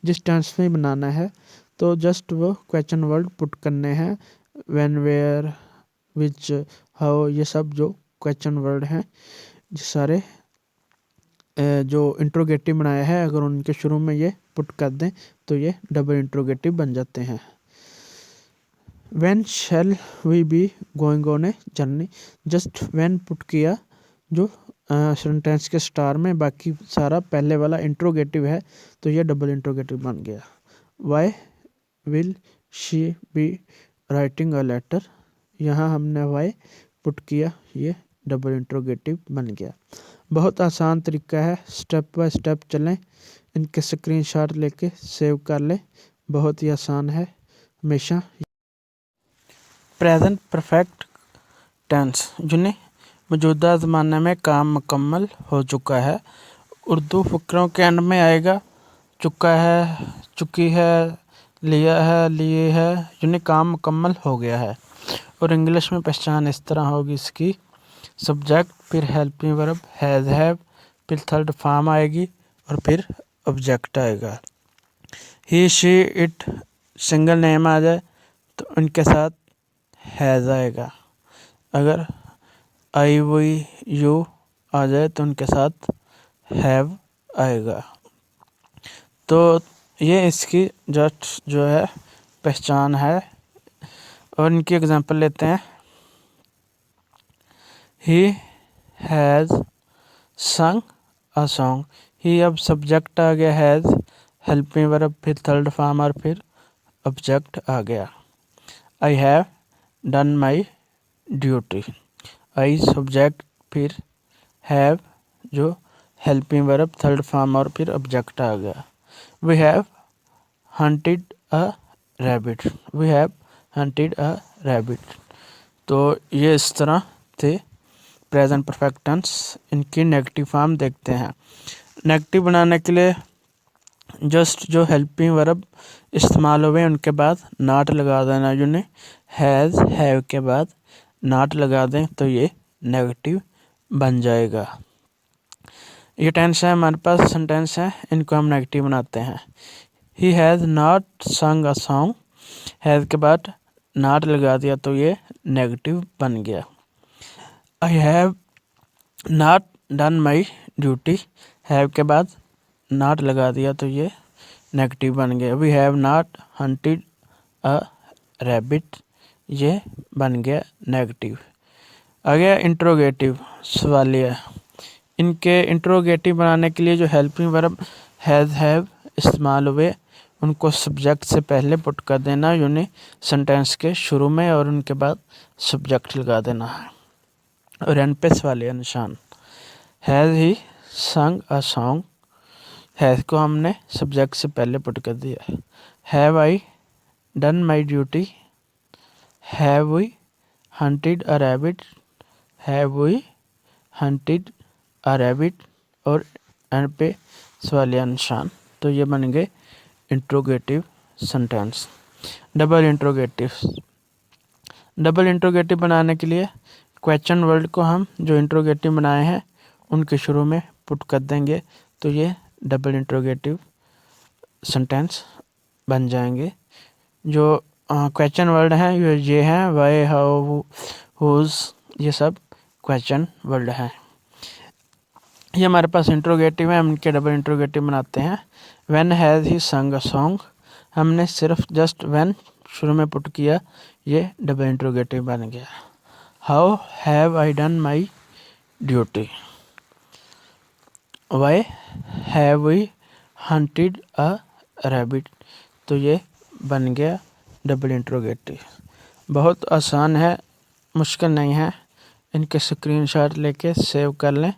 जिस टेंस में बनाना है तो जस्ट वो क्वेश्चन वर्ड पुट करने हैं, व्हेन, वेयर, विच, हाउ, ये सब जो क्वेश्चन वर्ड हैं सारे जो इंट्रोगेटिव बनाया है, अगर उनके शुरू में ये पुट कर दें तो ये डबल इंट्रोगेटिव बन जाते हैं। When shall we be going on a journey, just when put किया जो सेंटेंस के स्टार में, बाकी सारा पहले वाला इंट्रोगेटिव है तो ये डबल इंट्रोगेटिव बन गया। Why will she be writing a letter, यहाँ हमने वाई पुट किया, ये डबल इंट्रोगेटिव बन गया। बहुत आसान तरीका है, स्टेप बाय स्टेप चलें, इनके स्क्रीनशॉट लेके सेव कर लें, बहुत ही आसान है हमेशा। प्रेजेंट परफेक्ट टेंस, जिन्हें मौजूदा ज़माने में काम मुकम्मल हो चुका है, उर्दू फकरों के एंड में आएगा। चुका है, चुकी है, लिया है, लिए है, जिन्हें काम मुकम्मल हो गया है। और इंग्लिश में पहचान इस तरह होगी इसकी, सब्जेक्ट, फिर हेल्पिंग वर्ब हैज़, हैव, फिर थर्ड फॉर्म आएगी और फिर ऑब्जेक्ट आएगा। ही, शी, इट सिंगल नेम आ जाए तो उनके साथ हैज़ आएगा। अगर आई, वी, यू आ जाए तो उनके साथ हैव आएगा। तो ये इसकी जस्ट जो है पहचान है। और इनकी एग्जांपल लेते हैं। ही हैज़ संग अ सॉन्ग, ही अब सब्जेक्ट आ गया, हैज़ हेल्पिंग वर्ब, फिर थर्ड फॉर्म और फिर ऑब्जेक्ट आ गया। I have done my duty, I subject, फिर हैव जो हेल्पिंग वर्ब, थर्ड फॉर्म और फिर ऑब्जेक्ट आ गया। We have hunted a rabbit, we have hunted a rabbit. तो ये इस तरह थे प्रेजेंट परफेक्ट टेंस। इनकी नेगेटिव फॉर्म देखते हैं। नेगेटिव बनाने के लिए जस्ट जो हेल्पिंग वर्ब इस्तेमाल हुए उनके बाद नॉट लगा देना, जिन्हें हैज़, हैव के बाद नॉट लगा दें तो ये नेगेटिव बन जाएगा। ये टेंस है हमारे पास, सेंटेंस है, इनको हम नेगेटिव बनाते हैं। ही हैज़ नॉट संग अ सॉन्ग, हैज़ के बाद नॉट लगा दिया तो ये नेगेटिव बन गया। I have not done my duty, have के बाद नॉट लगा दिया तो ये नेगेटिव बन गया। We have not hunted a rabbit, ये बन गया नेगेटिव। आ गया इंट्रोगेटिव, सवालिया। इनके इंट्रोगेटिव बनाने के लिए जो हेल्पिंग वर्ब हैज़, हैव इस्तेमाल हुए उनको सब्जेक्ट से पहले पुट कर देना, उन्हें सेंटेंस के शुरू में, और उनके बाद सब्जेक्ट लगा देना है। और एन पे सवालिया निशान। हैज़ ही संग अ सॉन्ग, हैज़ को हमने सब्जेक्ट से पहले पुट कर दिया। Have I done my duty, have we hunted a rabbit, have we hunted a rabbit और एंड पे सवालिया निशान। तो ये बन गए interrogative sentence. Double interrogative. Double interrogative बनाने के लिए क्वेश्चन वर्ड को हम जो इंट्रोगेटिव बनाए हैं उनके शुरू में पुट कर देंगे, तो ये डबल इंट्रोगेटिव सेंटेंस बन जाएंगे। जो क्वेश्चन वर्ड हैं ये हैं वाई, हाउ, हुज, ये सब क्वेश्चन वर्ड हैं। ये हमारे पास इंट्रोगेटिव है, हम इनके डबल इंट्रोगेटिव बनाते हैं। व्हेन हैज़ ही संग अ सॉन्ग, हमने सिर्फ जस्ट व्हेन शुरू में पुट किया, ये डबल इंट्रोगेटिव बन गया। How have I done my duty, why have we hunted a rabbit, तो ये बन गया डबल इंट्रोगेटिव। बहुत आसान है, मुश्किल नहीं है। इनके स्क्रीनशॉट लेके सेव कर लें,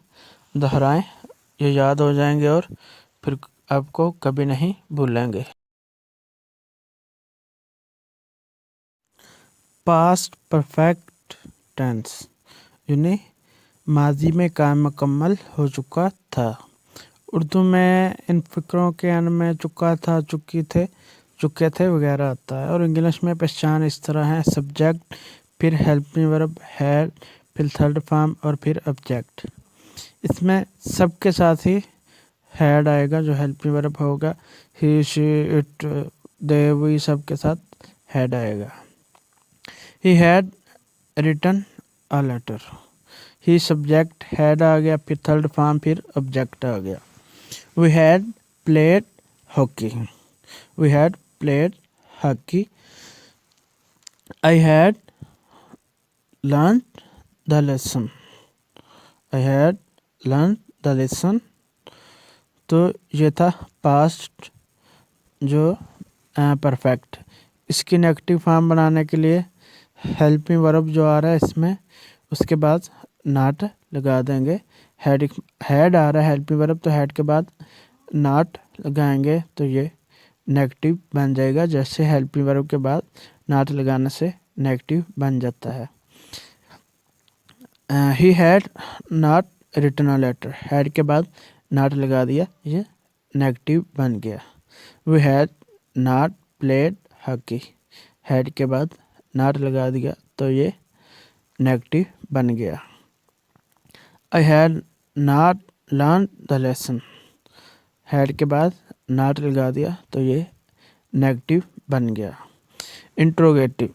दोहराएं, ये याद हो जाएंगे और फिर आपको कभी नहीं भूलेंगे। पास्ट परफेक्ट टेंस यानी माजी में काम मुकम्मल हो चुका था। उर्दू में इन फ़िक्रों के अन में चुका था, चुके थे वगैरह आता है। और इंग्लिश में पहचान इस तरह है, सब्जेक्ट, फिर हेल्पिंग वर्ब, हैड, फिर थर्ड फॉर्म और फिर ऑब्जेक्ट। इसमें सबके साथ ही हैड आएगा जो हेल्पिंग वर्ब होगा। He, she, it, they, we, सबके साथ हैड आएगा। He had written a letter, he subject, had आ गया, फिर थर्ड फॉर्म, फिर ऑब्जेक्ट आ गया। We had played hockey, we had played hockey. I had learn the lesson, I had learn the lesson. तो ये था पास्ट जो परफेक्ट। इसकी नेगेटिव फॉर्म बनाने के लिए हेल्पिंग वर्ब जो आ रहा है इसमें उसके बाद नॉट लगा देंगे। हैड आ रहा है हेल्पिंग वर्ब, तो हैड के बाद नॉट लगाएंगे तो ये नेगेटिव बन जाएगा। जैसे हेल्पिंग वर्ब के बाद नॉट लगाने से नेगेटिव बन जाता है। He had not written a letter, had के बाद नॉट लगा दिया, ये नेगेटिव बन गया। We had not played hockey, had के बाद नॉट लगा दिया तो ये नेगेटिव बन गया। I had not learn the lesson, had के बाद नॉट लगा दिया तो ये नेगेटिव बन गया। इंट्रोगेटिव।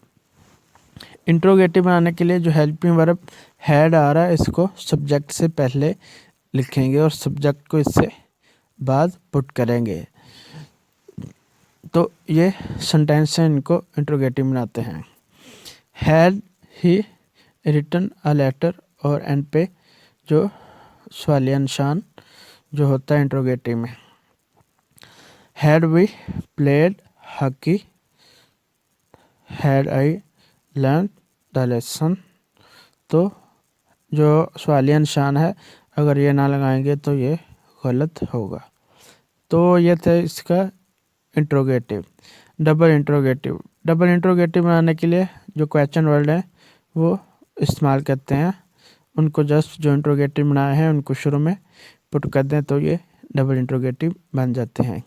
इंट्रोगेटिव बनाने के लिए जो हेल्पिंग वर्ब हैड आ रहा है इसको सब्जेक्ट से पहले लिखेंगे और सब्जेक्ट को इससे बाद पुट करेंगे। तो ये सेंटेंस से इनको इंट्रोगेटिव बनाते हैं। Had he written a letter और एंड पे जो सवालिया निशान जो होता है इंट्रोगेटिव में। Had we played hockey, had I learn the lesson. तो जो सवालिया निशान है अगर ये ना लगाएंगे तो ये गलत होगा। तो ये था इसका interrogative. Double interrogative. Double interrogative बनाने के लिए जो क्वेश्चन वर्ड है वो इस्तेमाल करते हैं। उनको जस्ट जो इंट्रोगेटिव बनाए हैं उनको शुरू में पुट कर दें तो ये डबल इंट्रोगेटिव बन जाते हैं।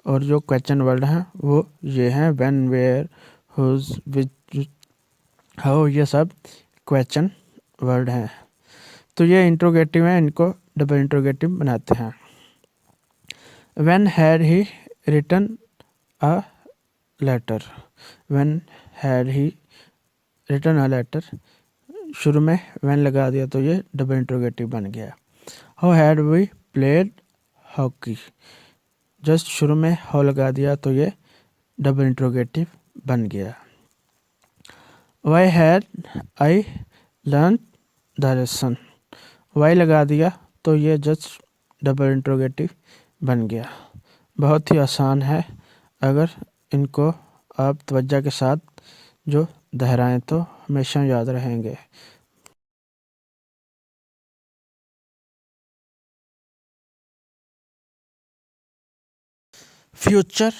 और जो क्वेश्चन वर्ड हैं वो ये हैं when, where, whose, which, how, ये सब क्वेश्चन वर्ड हैं। तो ये इंट्रोगेटिव हैं, इनको डबल इंट्रोगेटिव बनाते हैं। When had he written a letter, when had he written a letter, शुरू में व्हेन लगा दिया तो ये डबल इंट्रोगेटिव बन गया। How had we played hockey, just शुरू में हाउ लगा दिया तो ये डबल इंट्रोगेटिव बन गया। Why had I learn the lesson, why लगा दिया तो ये जस्ट डबल इंट्रोगेटिव बन गया। बहुत ही आसान है, अगर इनको आप तवज्जो के साथ जो दोहराएं तो हमेशा याद रहेंगे। फ्यूचर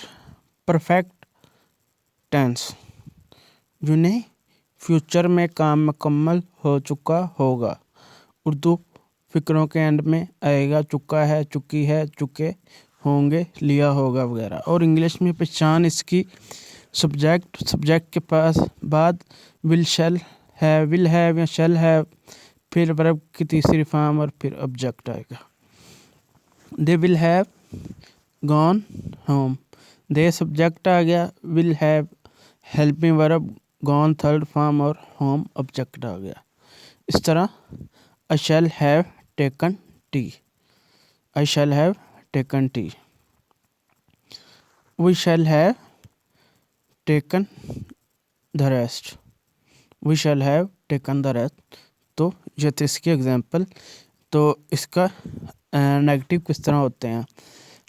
परफेक्ट टेंस यानी फ्यूचर में काम मुकम्मल हो चुका होगा। उर्दू फिक्रों के एंड में आएगा चुका है, चुकी है, चुके होंगे, लिया होगा वगैरह। और इंग्लिश में पहचान इसकी सब्जेक्ट के पास बाद विल हैव या शैल हैव, फिर वर्ब की तीसरी फॉर्म और फिर ऑब्जेक्ट आएगा। They will have gone home, they subject आ गया, will have helping verb, gone third form और होम ऑब्जेक्ट आ गया। इस तरह I shall have taken tea, I shall have taken tea, we shall have taken the rest, we shall have taken the rest. तो ये थे इसके example. तो इसका नेगेटिव किस तरह होते हैं।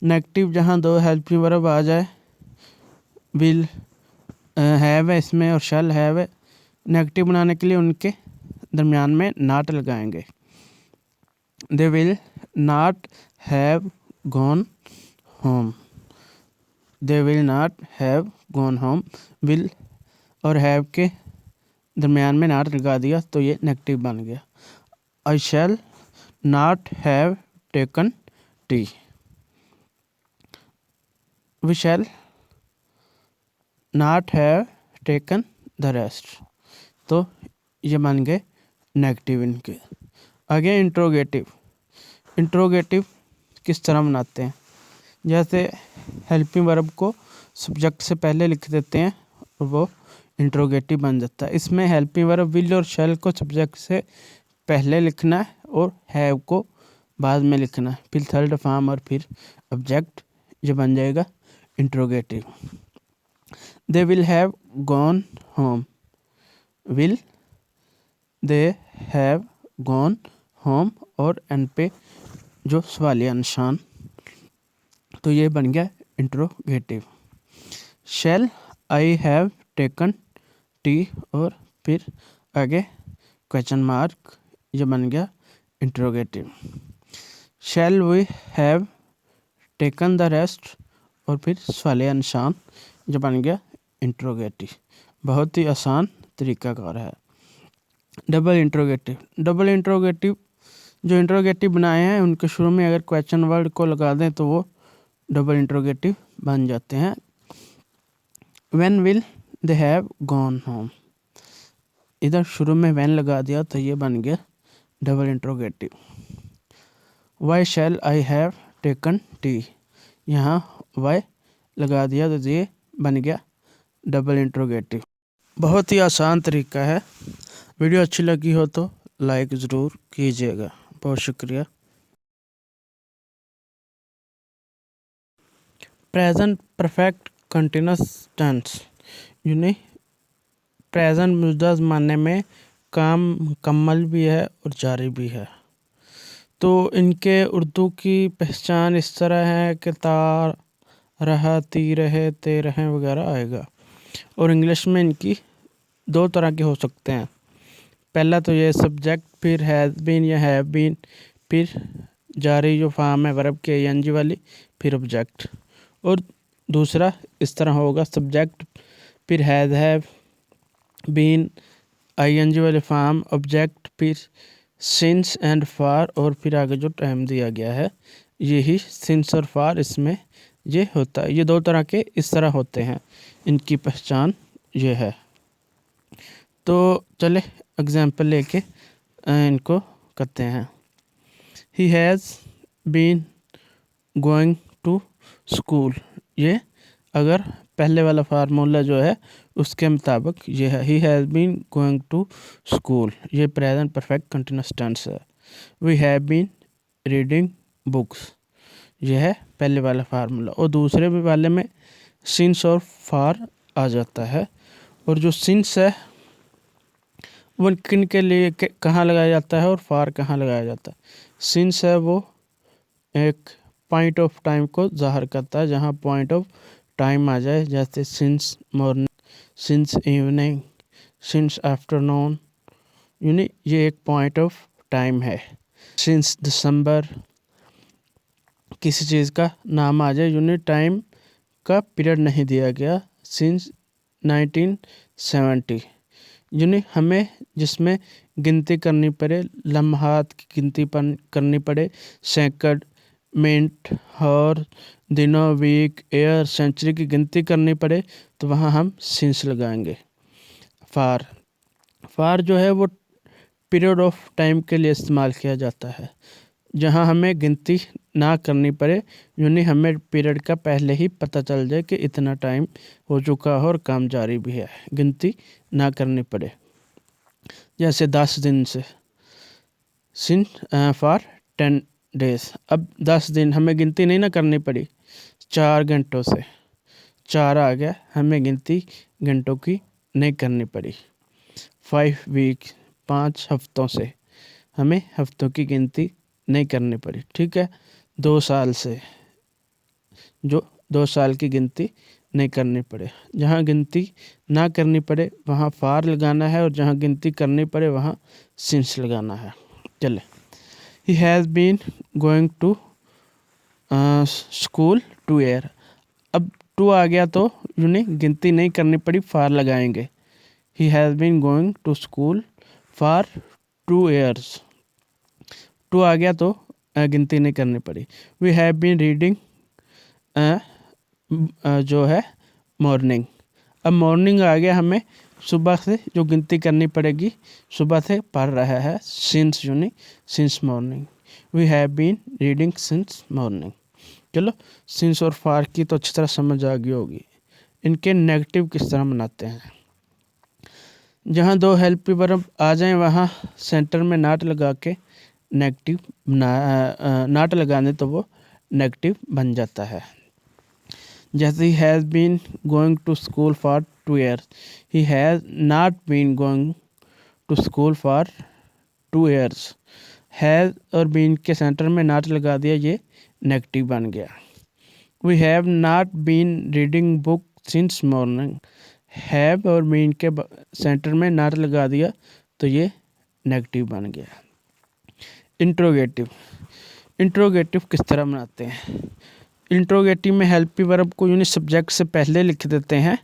नेगेटिव जहाँ दो हेल्पिंग वर्ब आ जाए, विल हैव है इसमें और शैल हैव है, नेगेटिव बनाने के लिए उनके दरमियान में नॉट लगाएंगे। They will not have gone home, they will not have gone home, will और हैव के दरमियान में नॉट लगा दिया तो ये नेगेटिव बन गया। I shall not have taken tea, we shall not have taken the rest. तो ये बन गए नेगेटिव इनके। आगे इंट्रोगेटिव। इंट्रोगेटिव किस तरह बनाते हैं, जैसे हेल्पिंग वर्ब को सब्जेक्ट से पहले लिख देते हैं और वो इंट्रोगेटिव बन जाता है। इसमें हेल्पिंग वर्ब विल और शैल को सब्जेक्ट से पहले लिखना है और हैव को बाद में लिखना है, फिर थर्ड फॉर्म और फिर ऑब्जेक्ट, ये बन जाएगा interrogative. They will have gone home, will they have gone home और एंड पे जो सवालिया निशान, तो ये बन गया interrogative. Shall I have taken tea और फिर आगे क्वेश्चन मार्क, ये बन गया interrogative. Shall we have taken the rest और फिर सवालिया निशान, जो बन गया इंट्रोगेटिव। बहुत ही आसान तरीकाकार है। Double interrogative. डबल इंट्रोगेटिव जो इंट्रोगेटिव बनाए हैं उनके शुरू में अगर क्वेश्चन वर्ड को लगा दें तो वो डबल इंट्रोगेटिव बन जाते हैं। When will they have gone home, इधर शुरू में व्हेन लगा दिया तो ये बन गया double interrogative. Why shall I have taken tea, यहाँ वाई लगा दिया तो ये बन गया डबल इंट्रोगेटिव। बहुत ही आसान तरीका है। वीडियो अच्छी लगी हो तो लाइक ज़रूर कीजिएगा। बहुत शुक्रिया। प्रेजेंट परफेक्ट कंटिन्यूस टेंस यानी प्रेजेंट मौजूदा ज़माने में काम मुकम्मल भी है और जारी भी है। तो इनके उर्दू की पहचान इस तरह है कि तार रहा, ती रहे, ते रहे वगैरह आएगा। और इंग्लिश में इनकी दो तरह के हो सकते हैं। पहला तो ये सब्जेक्ट, फिर हैज़ बीन या हैव बीन, फिर जारी जो फॉर्म है वर्ब के एन जी वाली, फिर ऑब्जेक्ट। और दूसरा इस तरह होगा सब्जेक्ट, फिर have been, I N G वाले फॉर्म, ऑब्जेक्ट, फिर सिंस एंड फार और फिर आगे जो टाइम दिया गया है, यही सिंस और फार इसमें ये होता है। ये दो तरह के इस तरह होते हैं, इनकी पहचान ये है। तो चले एग्जाम्पल लेके इनको करते हैं। He has been going to school, ये अगर पहले वाला फार्मूला जो है उसके मुताबिक ये है। He has been going to school, ये प्रेजेंट परफेक्ट कंटिन्यूअस टेंस है। We have been reading books, ये है पहले वाला फार्मूला। और दूसरे भी वाले में सिंस और फार आ जाता है। और जो सिंस है वो किन के लिए कहाँ लगाया जाता है और फार कहाँ लगाया जाता है। सिंस है वो एक पॉइंट ऑफ टाइम को ज़ाहिर करता है, जहाँ पॉइंट ऑफ टाइम आ जाए, जैसे since morning, since evening, since afternoon, यानी ये एक पॉइंट ऑफ टाइम है। सिंस दिसंबर, किसी चीज़ का नाम आ जाए, यानी टाइम का पीरियड नहीं दिया गया सिंस 1970, यानी हमें जिसमें गिनती करनी पड़े, लम्हात की गिनती करनी पड़े, सेकंड, मिनट, और दिनों, वीक, ईयर, सेंचुरी की गिनती करनी पड़े, तो वहाँ हम सिंस लगाएंगे। फार जो है वो पीरियड ऑफ टाइम के लिए इस्तेमाल किया जाता है। जहाँ हमें गिनती ना करनी पड़े, यानी हमें पीरियड का पहले ही पता चल जाए कि इतना टाइम हो चुका है और काम जारी भी है, गिनती ना करनी पड़े। जैसे 10 दिन से, सिन फॉर 10 डेज। अब 10 दिन हमें गिनती नहीं ना करनी पड़ी, 4 घंटों से 4 आ गया, हमें गिनती घंटों की नहीं करनी पड़ी। 5 वीक, 5 हफ्तों से हमें हफ्तों की गिनती नहीं करनी पड़ी। ठीक है। 2 साल से, जो 2 साल की गिनती नहीं करनी पड़े। जहाँ गिनती ना करनी पड़े वहाँ फार लगाना है, और जहाँ गिनती करनी पड़े वहाँ सिंस लगाना है। चले, he has been going to school 2 year. अब 2 आ गया तो यूँ गिनती नहीं करनी पड़ी, फार लगाएंगे। He has been going to school for 2 years. 2 आ गया तो गिनती नहीं करनी पड़ी। वी हैव बीन रीडिंग जो है मॉर्निंग। अब मॉर्निंग आ गया, हमें सुबह से जो गिनती करनी पड़ेगी, सुबह से पढ़ रहा है, सिंस यूनी since morning. We have been reading since morning. चलो, सिंस और फार की तो अच्छी तरह समझ आ गई होगी। इनके नेगेटिव किस तरह बनाते हैं। जहाँ 2 हेल्पी वर्ब आ जाएं वहाँ सेंटर में नाट लगा के नेगेटिव नाट लगाने तो वो नेगेटिव बन जाता है। जैसे he has been going to school for 2 years, he has not been going to school for 2 years. Has और बीन के सेंटर में नॉट लगा दिया, ये नेगेटिव बन गया। We have not been reading book since morning. Have और been के सेंटर में नॉट लगा दिया तो ये नेगेटिव बन गया। इंट्रोगेटिव। इंट्रोगेटिव किस तरह बनाते हैं। इंट्रोगेटिव में हेल्पी वर्ब को यूनी सब्जेक्ट से पहले लिख देते हैं।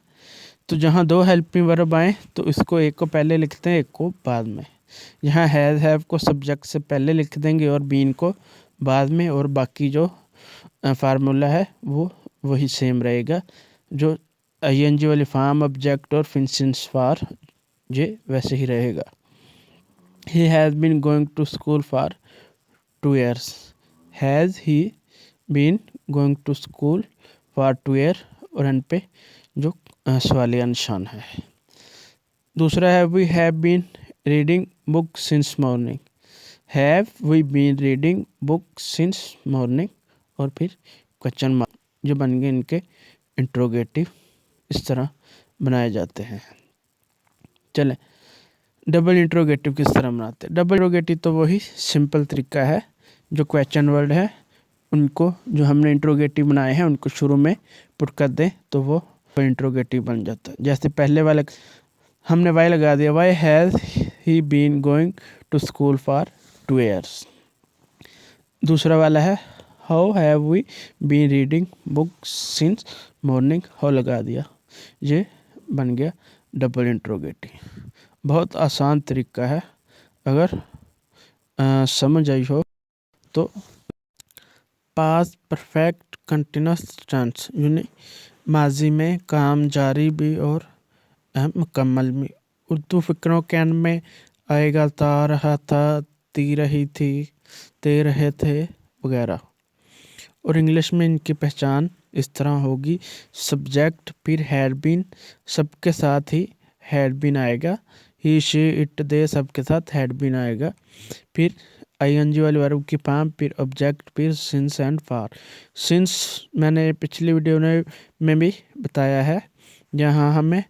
तो जहाँ 2 हेल्पी वर्ब आए तो इसको एक को पहले लिखते हैं, एक को बाद में। यहाँ हैज़ हैव को सब्जेक्ट से पहले लिख देंगे और बीन को बाद में, और बाकी जो फार्मूला है वो वही सेम रहेगा, जो आईएनजी वाली फॉर्म, ऑब्जेक्ट और फिर सिंस फॉर, ये वैसे ही रहेगा। He has been going to school for 2 years. Has he been going to school for 2 year, और एंड पे जो सवालिया निशान है। दूसरा है we have been reading book since morning. Have we been reading book since morning, और फिर क्वेश्चन मार्क, जो बन गए इनके इंट्रोगेटिव। इस तरह बनाए जाते हैं। चलें, डबल इंट्रोगेटिव किस तरह बनाते हैं। डबल इंट्रोगेटिव तो वही सिंपल तरीका है, जो क्वेश्चन वर्ड है उनको, जो हमने इंट्रोगेटिव बनाए हैं उनको शुरू में पुट कर दें तो वो इंट्रोगेटिव बन जाता है। जैसे पहले वाला हमने वाई लगा दिया, why has he been going to school for 2 years. दूसरा वाला है how have we been reading book since morning, how लगा दिया, ये बन गया डबल इंट्रोगेटिव। बहुत आसान तरीका है, अगर समझ आई हो तो। पास्ट परफेक्ट कंटिन्यूस टेंस, यानी माजी में काम जारी भी और मुकम्मल भी। उर्दू फ़िक्रों के अंत में आएगा ता रहा था, ती रही थी, ते रहे थे वगैरह। और इंग्लिश में इनकी पहचान इस तरह होगी, सब्जेक्ट फिर हैड बीन, सबके साथ ही हैड बीन आएगा। ही शी इट दे सबके साथ हैड बीन आएगा। फिर आईएनजी वाले वर्ब की फॉर्म, फिर ऑब्जेक्ट, फिर सिंस एंड फॉर। सिंस मैंने पिछली वीडियो में भी बताया है, जहाँ हमें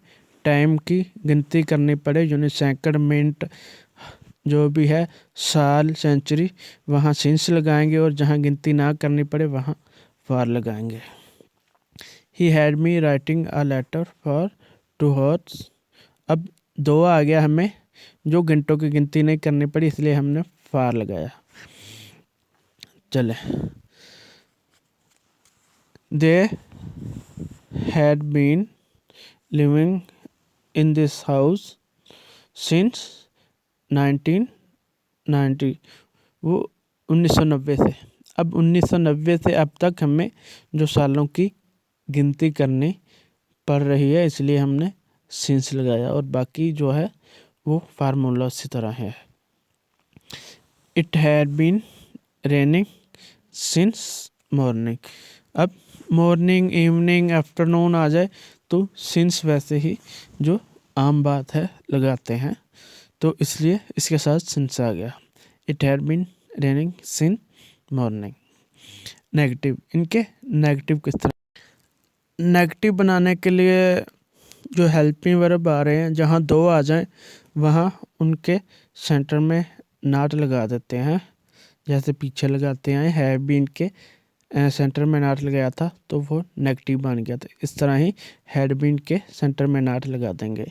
टाइम की गिनती करनी पड़े, यानी सेकंड, मिनट, जो भी है, साल, सेंचुरी, वहाँ सिंस लगाएंगे, और जहाँ गिनती ना करनी पड़े वहाँ फॉर लगाएंगे। He had me writing a letter for 2 hours. अब 2 आ गया, हमें जो घंटों की गिनती नहीं करनी पड़ी इसलिए हमने फॉर लगाया। चले, they had been living in this house since 1990। वो 1990 से। अब 1990 से अब तक हमें जो सालों की गिनती करनी पड़ रही है, इसलिए हमने सिंस लगाया, और बाकी जो है वो फार्मूला इसी तरह है। It had been raining since morning. अब मॉर्निंग, इवनिंग, आफ्टरनून आ जाए तो सिंस वैसे ही जो आम बात है लगाते हैं, तो इसलिए इसके साथ सिंस आ गया। It had been raining since morning. Negative, इनके नेगेटिव किस तरह? नेगेटिव बनाने के लिए जो हेल्पिंग वर्ब आ रहे हैं, जहाँ दो आ जाएं वहाँ उनके सेंटर में नॉट लगा देते हैं, जैसे पीछे लगाते हैं। हैव बीन के सेंटर में नॉट लगाया था तो वो नेगेटिव बन गया था। इस तरह ही हैड बीन के सेंटर में नॉट लगा देंगे।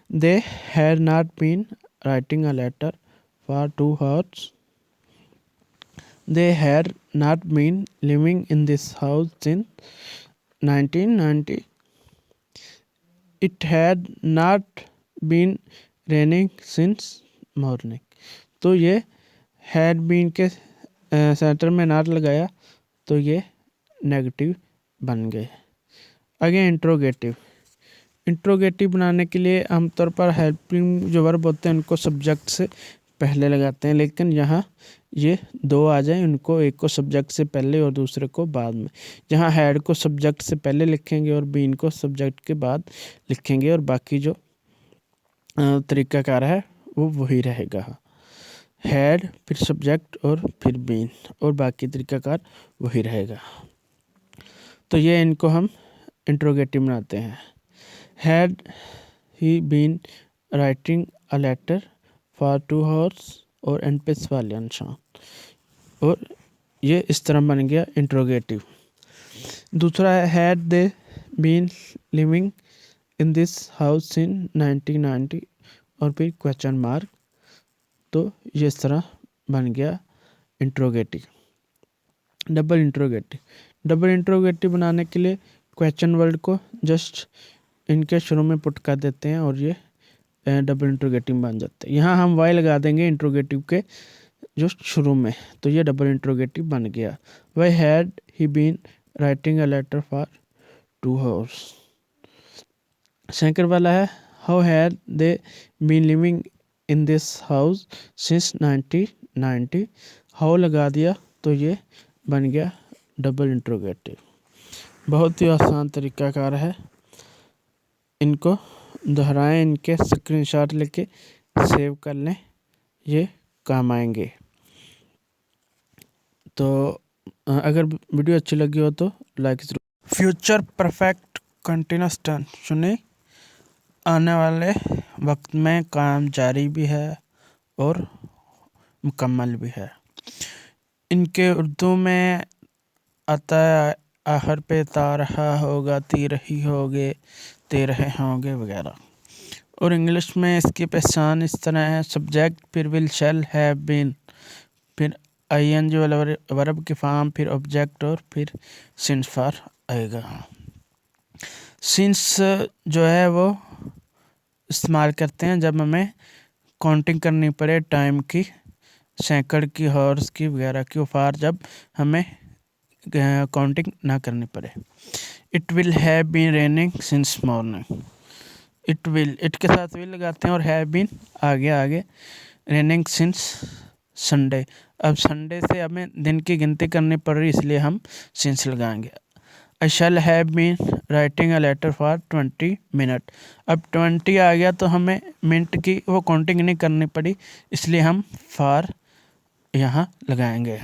They had not been writing a letter for 2 hours। They had not been living in this house since 1990। It had not been raining since morning. तो ये हैड बीन के centre में not लगाया तो ये नेगेटिव बन गए। आगे इंट्रोगेटिव। इंट्रोगेटिव बनाने के लिए आमतौर पर हेल्पिंग जो वर्ब होते हैं उनको सब्जेक्ट से पहले लगाते हैं, लेकिन यहाँ ये दो आ जाए उनको, एक को सब्जेक्ट से पहले और दूसरे को बाद में। जहाँ हैड को सब्जेक्ट से पहले लिखेंगे और बीन को सब्जेक्ट के बाद लिखेंगे, और बाकी जो तरीकाकार है वो वही रहेगा। हैड, फिर सब्जेक्ट और फिर बीन, और बाकी तरीकाकार वही रहेगा। तो ये इनको हम इंट्रोगेटिव बनाते हैं। Had he been writing a letter for 2 hours, और एंड पे सवालिया निशान, और ये इस तरह बन गया इंट्रोगेटिव। दूसरा है had they been living in this house in 1990, और फिर क्वेश्चन मार्क, तो ये इस तरह बन गया interrogative. Double interrogative. Double interrogative बनाने के लिए क्वेश्चन वर्ड को जस्ट इनके शुरू में पुट कर देते हैं और ये डबल इंट्रोगेटिव बन जाते हैं। यहाँ हम वाई लगा देंगे इंट्रोगेटिव के जो शुरू में, तो ये डबल इंट्रोगेटिव बन गया। Why had he been writing a letter for 2 hours। Second वाला है how had they been living in this house since 1990। How लगा दिया तो ये बन गया डबल इंट्रोगेटिव। बहुत ही आसान तरीकाकार है, इनको दोहराएं, इनके स्क्रीनशॉट लेके सेव कर लें, ये काम आएंगे। तो अगर वीडियो अच्छी लगी हो तो लाइक ज़रूर। फ्यूचर परफेक्ट कंटिन्यूस टेंस सुने, आने वाले वक्त में काम जारी भी है और मुकम्मल भी है। इनके उर्दू में आता है आखिर पे ता रहा होगा, ती रही होगे, ते रहे होंगे वगैरह। और इंग्लिश में इसकी पहचान इस तरह है सब्जेक्ट, फिर विल, शैल, हैव बीन, फिर आईएनजी वाला वर्ब की फॉर्म, फिर ऑब्जेक्ट, और फिर सिंस फॉर आएगा। सिंस जो है वो इस्तेमाल करते हैं जब हमें काउंटिंग करनी पड़े टाइम की, सैकड़ की, हॉर्स की वगैरह की, फॉर जब हमें काउंटिंग ना करनी पड़े। It will have been raining since morning. It will, it के साथ विल लगाते हैं और हैव बीन आगे आगे, रेनिंग सिंस संडे। अब संडे से हमें दिन की गिनती करनी पड़ रही, इसलिए हम सिंस लगाएंगे। I shall have been writing a letter for 20 minutes। अब 20 आ गया तो हमें मिनट की वो काउंटिंग नहीं करनी पड़ी, इसलिए हम फॉर यहाँ लगाएंगे।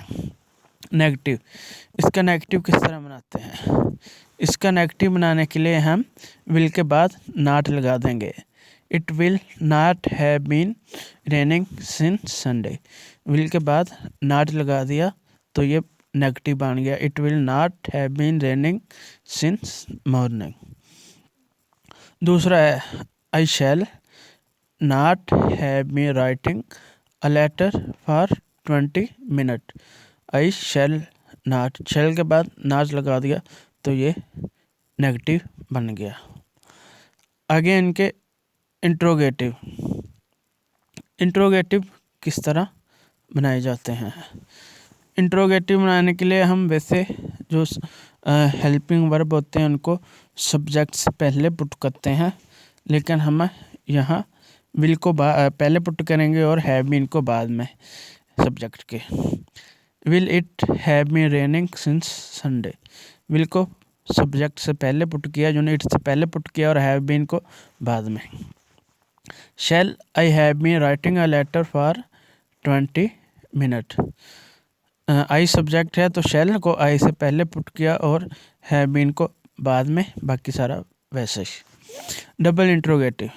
नेगेटिव, इसका नेगेटिव किस तरह बनाते हैं? इसका नेगेटिव बनाने के लिए हम विल के बाद नॉट लगा देंगे। It will not have been raining since Sunday. Will के बाद नॉट लगा दिया तो ये नेगेटिव बन गया। It will not have been raining since morning. दूसरा है I shall not have been writing a letter for 20 minutes। I shall not, shall के बाद नॉट लगा दिया तो ये नेगेटिव बन गया। आगे इनके इंट्रोगेटिव। इंट्रोगेटिव किस तरह बनाए जाते हैं? इंट्रोगेटिव बनाने के लिए हम वैसे जो हेल्पिंग वर्ब होते हैं उनको सब्जेक्ट से पहले पुट करते हैं, लेकिन हम यहाँ विल को पहले पुट करेंगे और हैव बीन को बाद में सब्जेक्ट के। Will it have been raining since Sunday. Will को सब्जेक्ट से पहले पुट किया, जो ने इट से पहले पुट किया, और हैव बीन को बाद में। Shall I have been writing a letter for 20 minute. I subject है तो शैल को आई से पहले पुट किया और हैव बीन को बाद में, बाकी सारा वैसे ही। Double interrogative.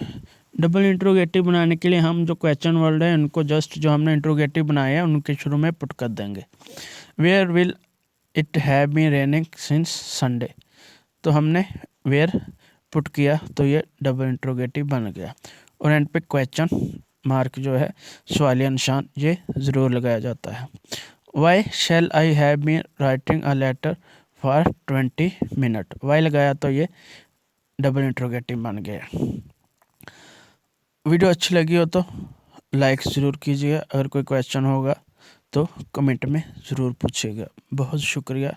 डबल इंट्रोगेटिव बनाने के लिए हम जो क्वेश्चन वर्ड है उनको जस्ट जो हमने इंट्रोगेटिव बनाया है उनके शुरू में पुट कर देंगे। Where will it have been raining since Sunday, तो हमने वेयर पुट किया तो ये डबल इंट्रोगेटिव बन गया। और एंड पे क्वेश्चन मार्क जो है सवालिया निशान ये ज़रूर लगाया जाता है। Why shall I have been writing a letter for 20 minute. Why लगाया तो ये डबल इंट्रोगेटिव बन गया। वीडियो अच्छी लगी हो तो लाइक ज़रूर कीजिएगा। अगर कोई क्वेश्चन होगा तो कमेंट में ज़रूर पूछिएगा। बहुत शुक्रिया।